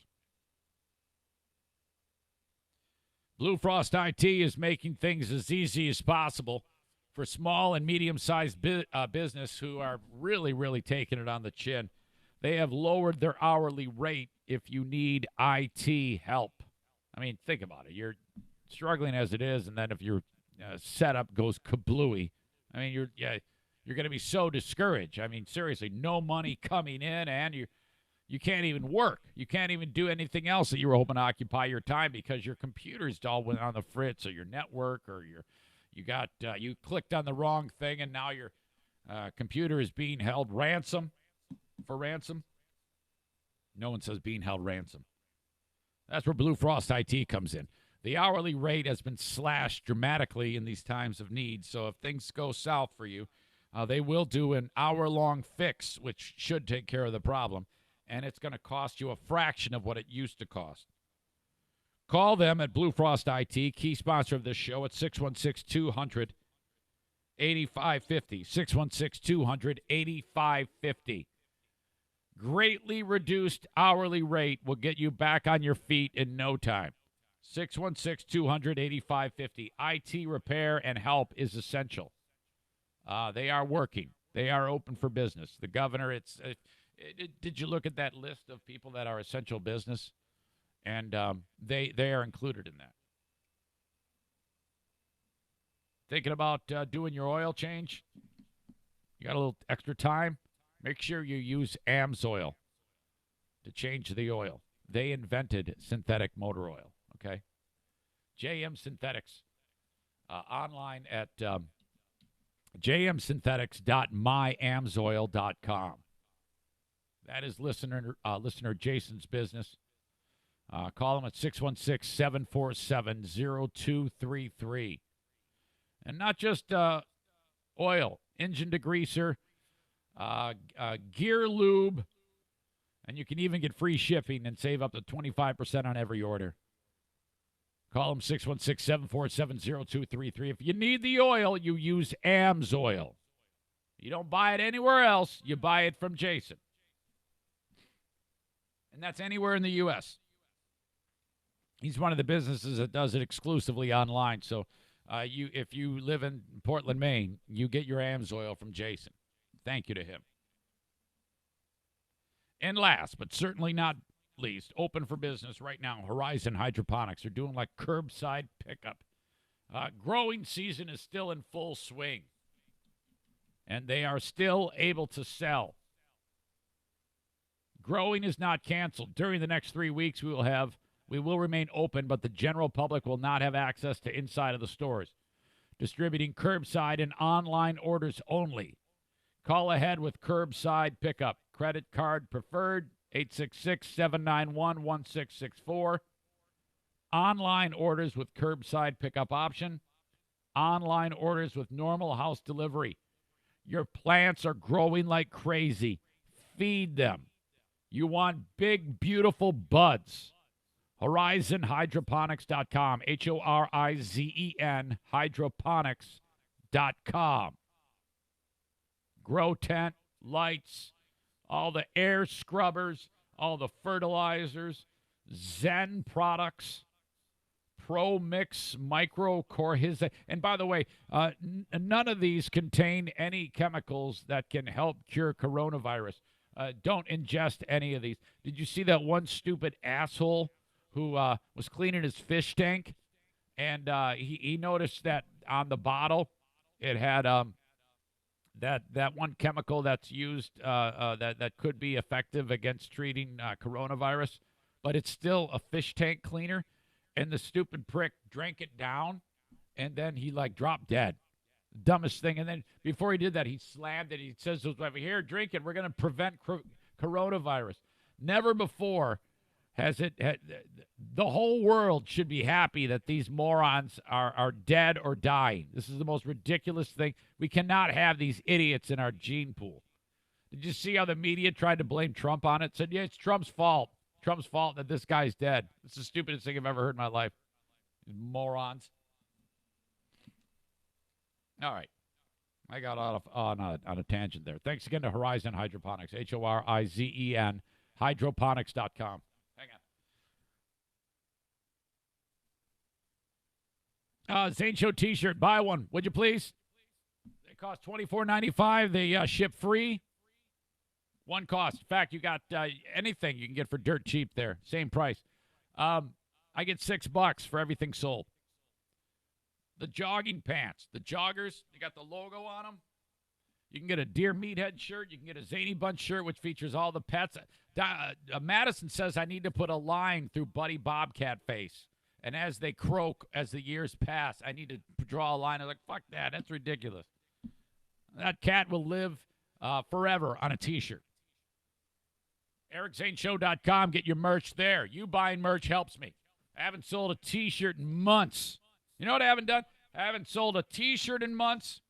Blue Frost IT is making things as easy as possible for small and medium-sized business who are really, really taking it on the chin. They have lowered their hourly rate if you need IT help. I mean, think about it. You're struggling as it is, and then if your setup goes kablooey, I mean, you're going to be so discouraged. I mean, seriously, no money coming in, and you can't even work. You can't even do anything else that you were hoping to occupy your time because your computer's all went on the fritz, or your network, or you clicked on the wrong thing, and now your computer is being held ransom. No one says being held ransom. That's where Blue Frost IT comes in. The hourly rate has been slashed dramatically in these times of need, so if things go south for you, they will do an hour-long fix, which should take care of the problem, and it's going to cost you a fraction of what it used to cost. Call them at Blue Frost IT, key sponsor of this show, at 616-200-8550. 616-200-8550. Greatly reduced hourly rate will get you back on your feet in no time. 616-200-8550. IT repair and help is essential. They are working. They are open for business. The governor, did you look at that list of people that are essential business? And they are included in that. Thinking about doing your oil change? You got a little extra time? Make sure you use AMSOIL to change the oil. They invented synthetic motor oil, okay? JM Synthetics. Online at jmsynthetics.myamsoil.com. That is listener Jason's business. Call him at 616-747-0233. And not just oil, engine degreaser, gear lube, and you can even get free shipping and save up to 25% on every order. Call them 616-747-0233. If you need the oil, you use AMSOIL. You don't buy it anywhere else. You buy it from Jason. And that's anywhere in the U.S. He's one of the businesses that does it exclusively online. So if you live in Portland, Maine, you get your AMSOIL from Jason. Thank you to him. And last, but certainly not least, open for business right now, Horizon Hydroponics. They're doing like curbside pickup. Growing season is still in full swing. And they are still able to sell. Growing is not canceled. During the next 3 weeks, we will remain open, but the general public will not have access to inside of the stores. Distributing curbside and online orders only. Call ahead with curbside pickup. Credit card preferred 866-791-1664. Online orders with curbside pickup option. Online orders with normal house delivery. Your plants are growing like crazy. Feed them. You want big, beautiful buds. HorizonHydroponics.com. HORIZEN hydroponics.com. Grow tent, lights, all the air scrubbers, all the fertilizers, Zen products, Pro Mix Micro Corhiza. And by the way, none of these contain any chemicals that can help cure coronavirus. Don't ingest any of these. Did you see that one stupid asshole who was cleaning his fish tank? And he noticed that on the bottle it had that one chemical that's used that could be effective against treating coronavirus, but it's still a fish tank cleaner. And the stupid prick drank it down, and then he, dropped dead. Dumbest thing. And then before he did that, he slammed it. He says to his wife, here, drink it. We're going to prevent coronavirus. Never before has the whole world should be happy that these morons are dead or dying. This is the most ridiculous thing. We cannot have these idiots in our gene pool. Did you see how the media tried to blame Trump on it? Said, yeah, it's Trump's fault. Trump's fault that this guy's dead. It's the stupidest thing I've ever heard in my life. Morons. All right. I got on a tangent there. Thanks again to Horizon Hydroponics, HORIZEN, hydroponics.com. Hang on. Zane Show t-shirt. Buy one, would you please? They cost $24.95. They ship free. One cost. In fact, you got anything you can get for dirt cheap there. Same price. I get $6 for everything sold. The jogging pants. The joggers, you got the logo on them. You can get a Deer Meathead shirt. You can get a Zany Bunch shirt, which features all the pets. Madison says I need to put a line through Buddy Bobcat face. And as they croak, as the years pass, I need to draw a line. I'm like, fuck that. That's ridiculous. That cat will live forever on a T-shirt. EricZaneShow.com. Get your merch there. You buying merch helps me. I haven't sold a T-shirt in months. You know what I haven't done? I haven't sold a T-shirt in months.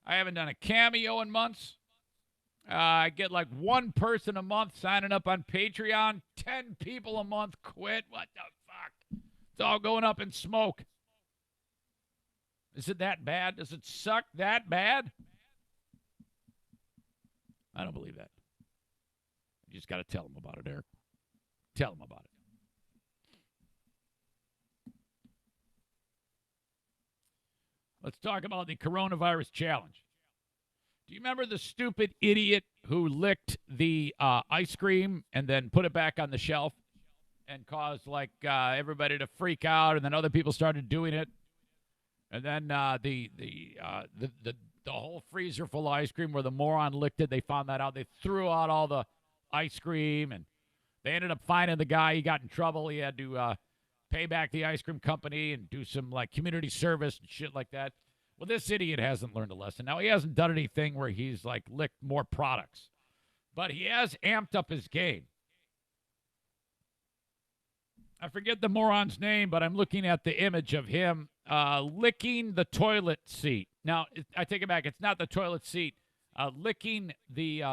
I haven't done a cameo in months. I get one person a month signing up on Patreon. 10 people a month quit. What the fuck? It's all going up in smoke. Is it that bad? Does it suck that bad? I don't believe that. You just got to tell them about it, Eric. Tell them about it. Let's talk about the coronavirus challenge. Do you remember the stupid idiot who licked the ice cream and then put it back on the shelf and caused everybody to freak out, and then other people started doing it, and then the whole freezer full of ice cream where the moron licked it, they found that out. They threw out all the ice cream, and they ended up finding the guy. He got in trouble. He had to pay back the ice cream company and do some community service and shit like that. Well, this idiot hasn't learned a lesson. Now, he hasn't done anything where he's licked more products, but he has amped up his game. I forget the moron's name, but I'm looking at the image of him licking the toilet seat. Now, I take it back. It's not the toilet seat. Licking the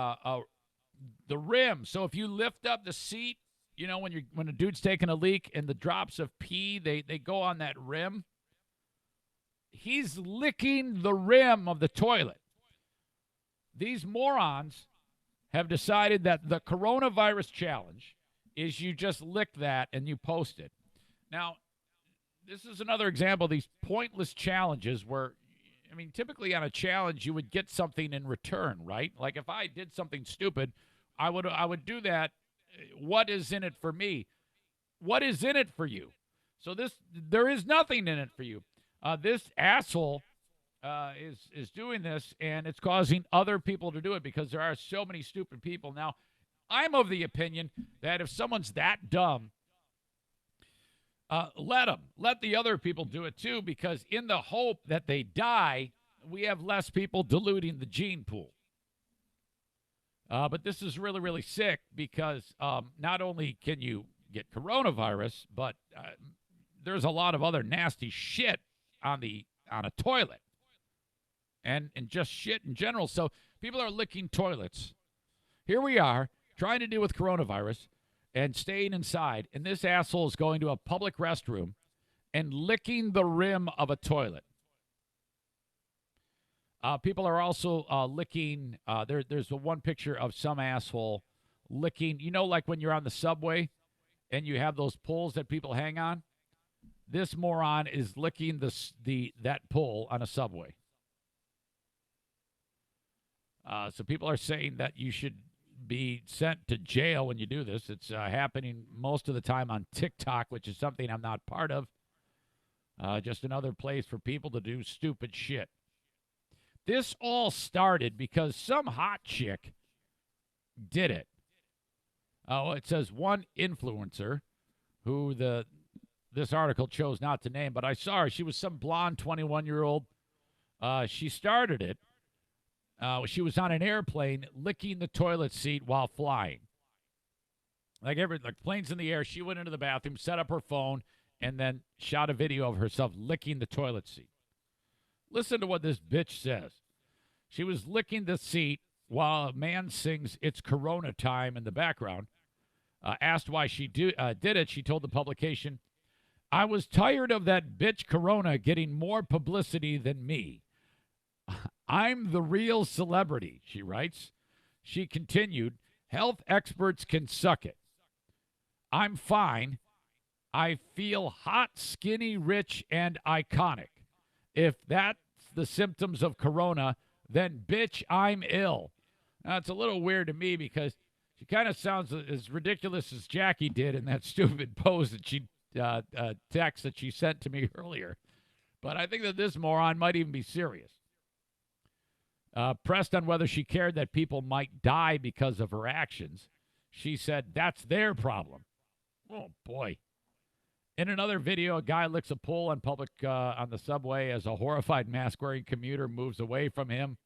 rim. So if you lift up the seat, you know, when a dude's taking a leak and the drops of pee, they go on that rim. He's licking the rim of the toilet. These morons have decided that the coronavirus challenge is you just lick that and you post it. Now, this is another example of these pointless challenges where, I mean, typically on a challenge you would get something in return, right? Like if I did something stupid, I would do that. What is in it for me? What is in it for you? So there is nothing in it for you. This asshole is doing this, and it's causing other people to do it because there are so many stupid people. Now, I'm of the opinion that if someone's that dumb, let them. Let the other people do it too, because in the hope that they die, we have less people diluting the gene pool. But this is really, really sick because not only can you get coronavirus, but there's a lot of other nasty shit on a toilet and just shit in general. So people are licking toilets. Here we are trying to deal with coronavirus and staying inside, and this asshole is going to a public restroom and licking the rim of a toilet. People are also licking. There's one picture of some asshole licking. You know, like when you're on the subway and you have those poles that people hang on. This moron is licking that pole on a subway. So people are saying that you should be sent to jail when you do this. It's happening most of the time on TikTok, which is something I'm not part of. Just another place for people to do stupid shit. This all started because some hot chick did it. Oh, it says one influencer who this article chose not to name, but I saw her. She was some blonde 21-year-old. She started it. She was on an airplane licking the toilet seat while flying. Like plane's in the air, she went into the bathroom, set up her phone, and then shot a video of herself licking the toilet seat. Listen to what this bitch says. She was licking the seat while a man sings "It's Corona Time" in the background. Asked why she did it, she told the publication, "I was tired of that bitch Corona getting more publicity than me. I'm the real celebrity," she writes. She continued, "Health experts can suck it. I'm fine. I feel hot, skinny, rich, and iconic. If that's the symptoms of corona, then bitch, I'm ill." Now, it's a little weird to me because she kind of sounds as ridiculous as Jackie did in that stupid pose that she text that she sent to me earlier. But I think that this moron might even be serious. Pressed on whether she cared that people might die because of her actions, she said, "That's their problem." Oh, boy. In another video, a guy licks a pole on the subway as a horrified mask-wearing commuter moves away from him.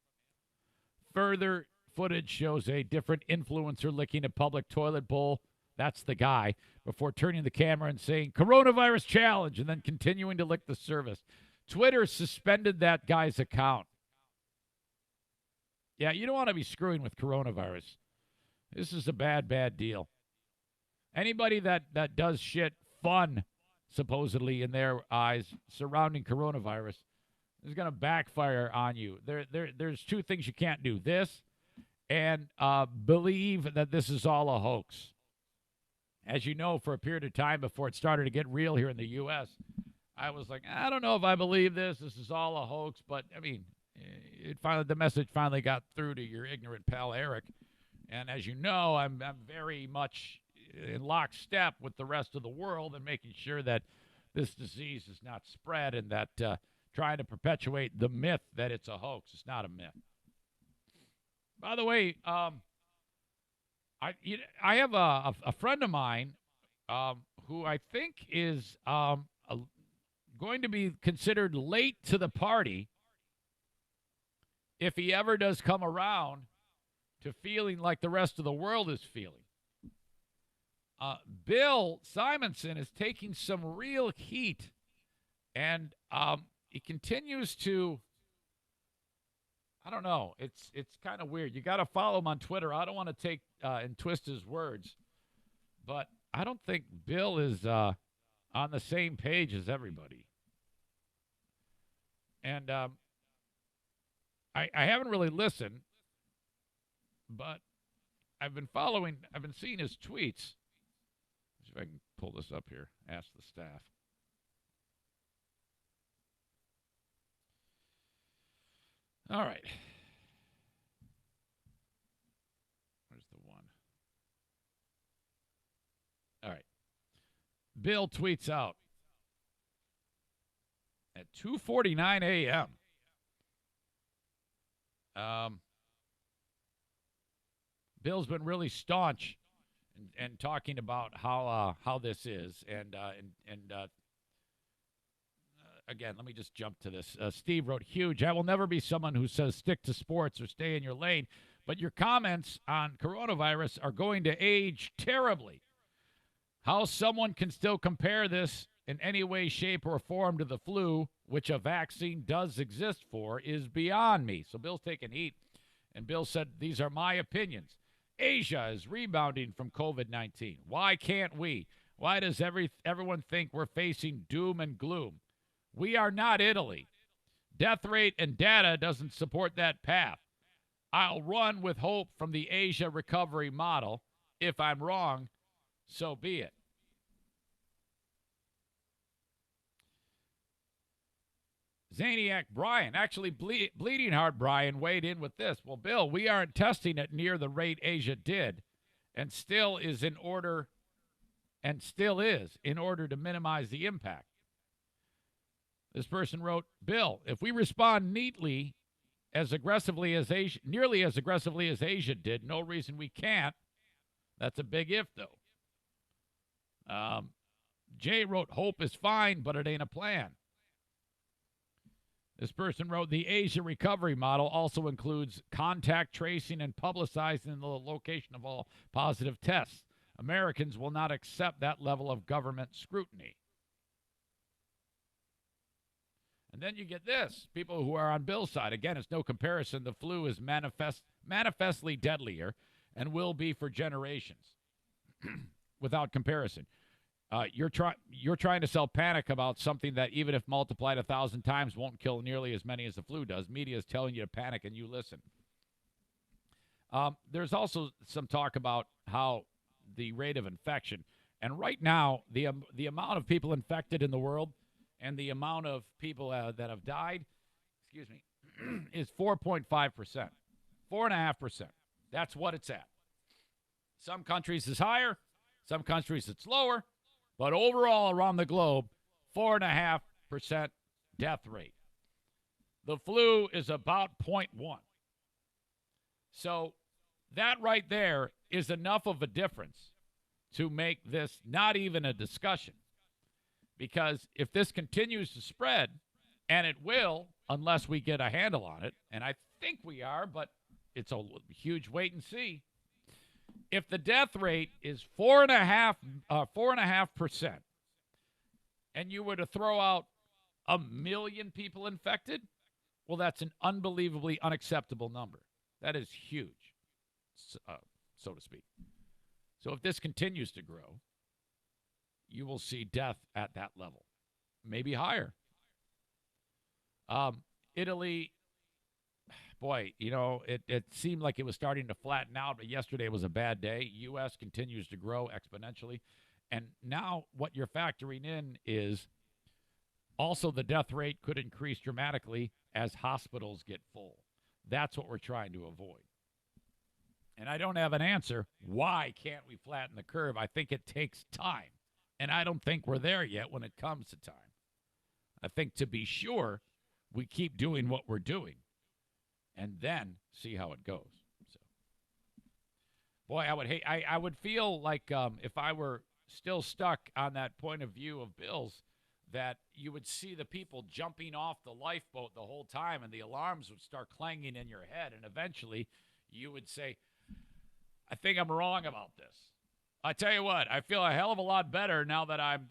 Further footage shows a different influencer licking a public toilet bowl. That's the guy, before turning the camera and saying, "Coronavirus challenge," and then continuing to lick the service. Twitter suspended that guy's account. Yeah, you don't want to be screwing with coronavirus. This is a bad, bad deal. Anybody that does shit fun, supposedly in their eyes, surrounding coronavirus is going to backfire on you. There's two things you can't do. This and believe that this is all a hoax. As you know, for a period of time before it started to get real here in the U.S., I was like, I don't know if I believe this. This is all a hoax. But, I mean, the message finally got through to your ignorant pal Eric. And as you know, I'm very much in lockstep with the rest of the world and making sure that this disease is not spread and that trying to perpetuate the myth that it's a hoax. It's not a myth. By the way, I have a friend of mine who I think is going to be considered late to the party if he ever does come around to feeling like the rest of the world is feeling. Bill Simonson is taking some real heat, and he continues to, I don't know, it's kind of weird. You got to follow him on Twitter. I don't want to take and twist his words, but I don't think Bill is on the same page as everybody. And I haven't really listened, but I've been seeing his tweets. See if I can pull this up here. Ask the staff. All right. Where's the one? All right. Bill tweets out at 2:49 a.m. Bill's been really staunch and talking about how this is, and again, let me just jump to this. Steve wrote, "Huge. I will never be someone who says stick to sports or stay in your lane, But your comments on coronavirus are going to age terribly. How someone can still compare this in any way, shape, or form to the flu, which a vaccine does exist for, is beyond me. So Bill's taking heat, and Bill said, these are my opinions. Asia is rebounding from COVID-19. Why can't we? Why does everyone think we're facing doom and gloom? We are not Italy. Death rate and data doesn't support that path. I'll run with hope from the Asia recovery model. If I'm wrong, so be it. Zaniac Brian, actually Bleeding Heart Brian, weighed in with this. Well, Bill, we aren't testing it near the rate Asia did, and still is in order to minimize the impact. This person wrote, Bill, if we respond neatly, nearly as aggressively as Asia did, no reason we can't. That's a big if, though. Jay wrote, hope is fine, but it ain't a plan. This person wrote, the Asia recovery model also includes contact tracing and publicizing the location of all positive tests. Americans will not accept that level of government scrutiny. And then you get this. People who are on Bill's side. Again, it's no comparison. The flu is manifestly deadlier and will be for generations. Without comparison. You're trying to sell panic about something that, even if multiplied 1,000 times, won't kill nearly as many as the flu does. Media is telling you to panic, and you listen. There's also some talk about how the rate of infection, and right now, the amount of people infected in the world and the amount of people that have died, is 4.5%, 4.5%. That's what it's at. Some countries it's higher, some countries it's lower. But overall, around the globe, 4.5% death rate. The flu is about 0.1. So that right there is enough of a difference to make this not even a discussion. Because if this continues to spread, and it will, unless we get a handle on it, and I think we are, but it's a huge wait and see. If the death rate is 4.5%, and you were to throw out 1 million people infected, well, that's an unbelievably unacceptable number. That is huge, so to speak. So if this continues to grow, you will see death at that level, maybe higher. Italy. Boy, it seemed like it was starting to flatten out, but yesterday was a bad day. U.S. continues to grow exponentially. And now what you're factoring in is also the death rate could increase dramatically as hospitals get full. That's what we're trying to avoid. And I don't have an answer. Why can't we flatten the curve? I think it takes time. And I don't think we're there yet when it comes to time. I think, to be sure, we keep doing what we're doing. And then see how it goes. So, boy, I would feel like if I were still stuck on that point of view of Bill's, that you would see the people jumping off the lifeboat the whole time, and the alarms would start clanging in your head, and eventually you would say, I think I'm wrong about this. I tell you what, I feel a hell of a lot better now that I'm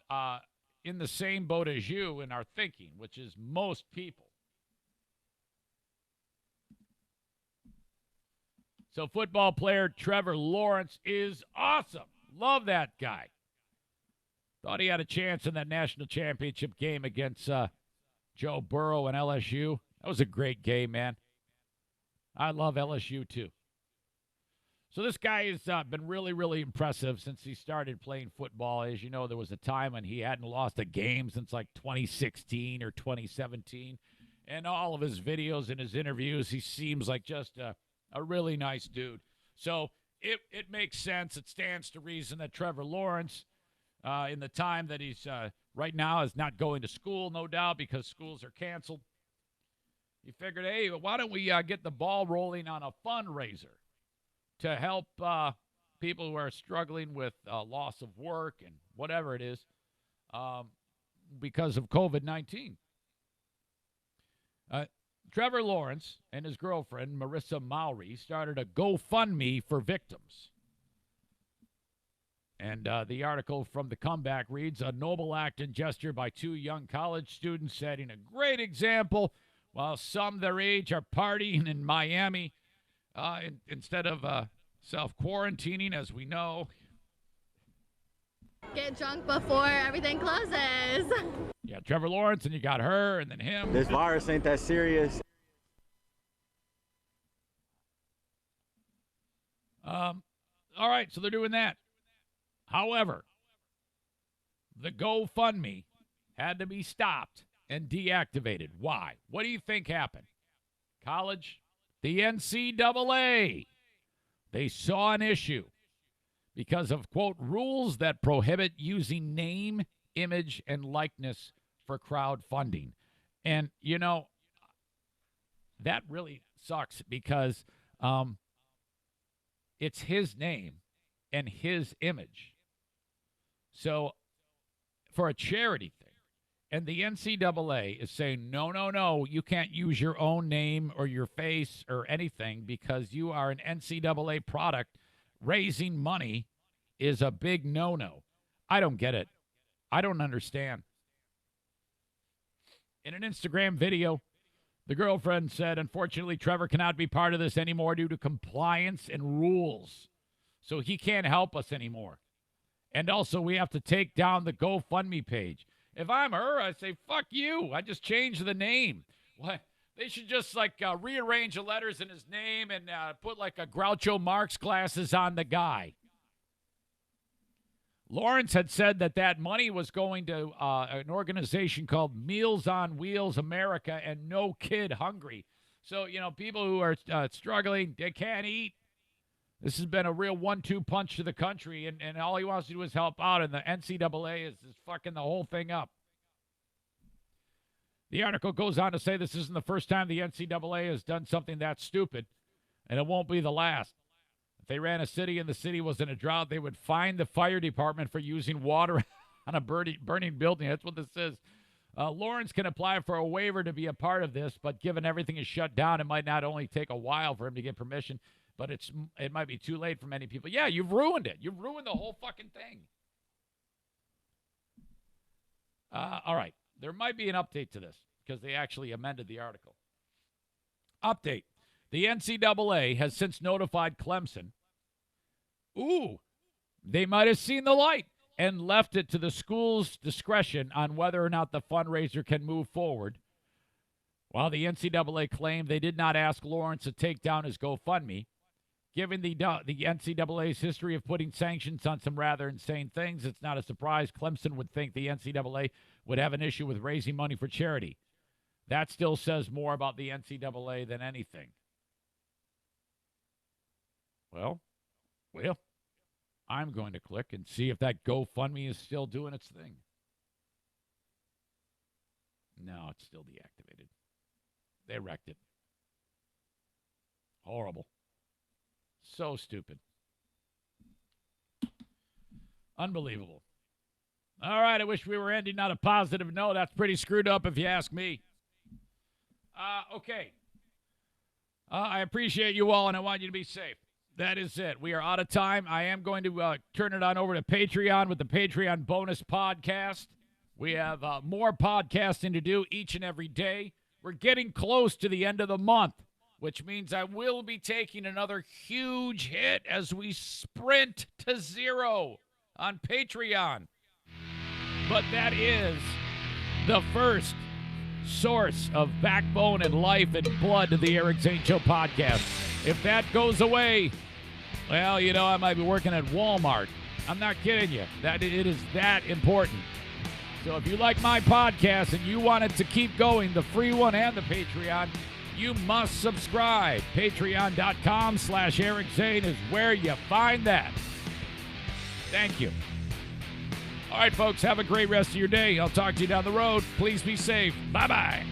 in the same boat as you in our thinking, which is most people. So football player Trevor Lawrence is awesome. Love that guy. Thought he had a chance in that national championship game against Joe Burrow and LSU. That was a great game, man. I love LSU too. So this guy has been really, really impressive since he started playing football. As you know, there was a time when he hadn't lost a game since like 2016 or 2017. And all of his videos and his interviews, he seems like just a really nice dude. So it makes sense. It stands to reason that Trevor Lawrence, in the time that he's right now, is not going to school, no doubt, because schools are canceled. He figured, hey, why don't we get the ball rolling on a fundraiser to help people who are struggling with loss of work and whatever it is because of COVID-19. Trevor Lawrence and his girlfriend, Marissa Mowry, started a GoFundMe for victims. And the article from The Comeback reads, a noble act and gesture by two young college students setting a great example while some their age are partying in Miami instead of self-quarantining, as we know. Get drunk before everything closes. Yeah, Trevor Lawrence, and you got her, and then him. This virus ain't that serious. All right, so they're doing that. However, the GoFundMe had to be stopped and deactivated. Why? What do you think happened? College? The NCAA. They saw an issue because of, quote, rules that prohibit using name, image, and likeness for crowdfunding. And, you know, that really sucks because it's his name and his image. So for a charity thing, and the NCAA is saying, no, you can't use your own name or your face or anything because you are an NCAA product. Raising money is a big no-no. I don't get it. I don't understand. In an Instagram video, the girlfriend said, unfortunately, Trevor cannot be part of this anymore due to compliance and rules. So he can't help us anymore. And also, we have to take down the GoFundMe page. If I'm her, I say, fuck you. I just changed the name. What? They should just, rearrange the letters in his name and put, a Groucho Marx glasses on the guy. Lawrence had said that money was going to an organization called Meals on Wheels America and No Kid Hungry. So, people who are struggling, they can't eat. This has been a real 1-2 punch to the country, and all he wants to do is help out, and the NCAA is fucking the whole thing up. The article goes on to say this isn't the first time the NCAA has done something that stupid, and it won't be the last. If they ran a city and the city was in a drought, they would fine the fire department for using water on a burning building. That's what this is. Lawrence can apply for a waiver to be a part of this, but given everything is shut down, it might not only take a while for him to get permission, but it might be too late for many people. Yeah, you've ruined it. You've ruined the whole fucking thing. All right. There might be an update to this because they actually amended the article. Update. The NCAA has since notified Clemson. Ooh, they might have seen the light and left it to the school's discretion on whether or not the fundraiser can move forward. While the NCAA claimed they did not ask Lawrence to take down his GoFundMe, given the NCAA's history of putting sanctions on some rather insane things, it's not a surprise Clemson would think the NCAA would have an issue with raising money for charity. That still says more about the NCAA than anything. Well, I'm going to click and see if that GoFundMe is still doing its thing. No, it's still deactivated. They wrecked it. Horrible. So stupid. Unbelievable. All right, I wish we were ending on a positive note. That's pretty screwed up if you ask me. Okay. I appreciate you all, and I want you to be safe. That is it. We are out of time. I am going to turn it on over to Patreon with the Patreon bonus podcast. We have more podcasting to do each and every day. We're getting close to the end of the month, which means I will be taking another huge hit as we sprint to zero on Patreon. But that is the first source of backbone and life and blood to the Eric Zane Show podcast. If that goes away, well, I might be working at Walmart. I'm not kidding you. It is that important. So if you like my podcast and you want it to keep going, the free one and the Patreon, you must subscribe. Patreon.com/Eric Zane is where you find that. Thank you. All right, folks, have a great rest of your day. I'll talk to you down the road. Please be safe. Bye-bye.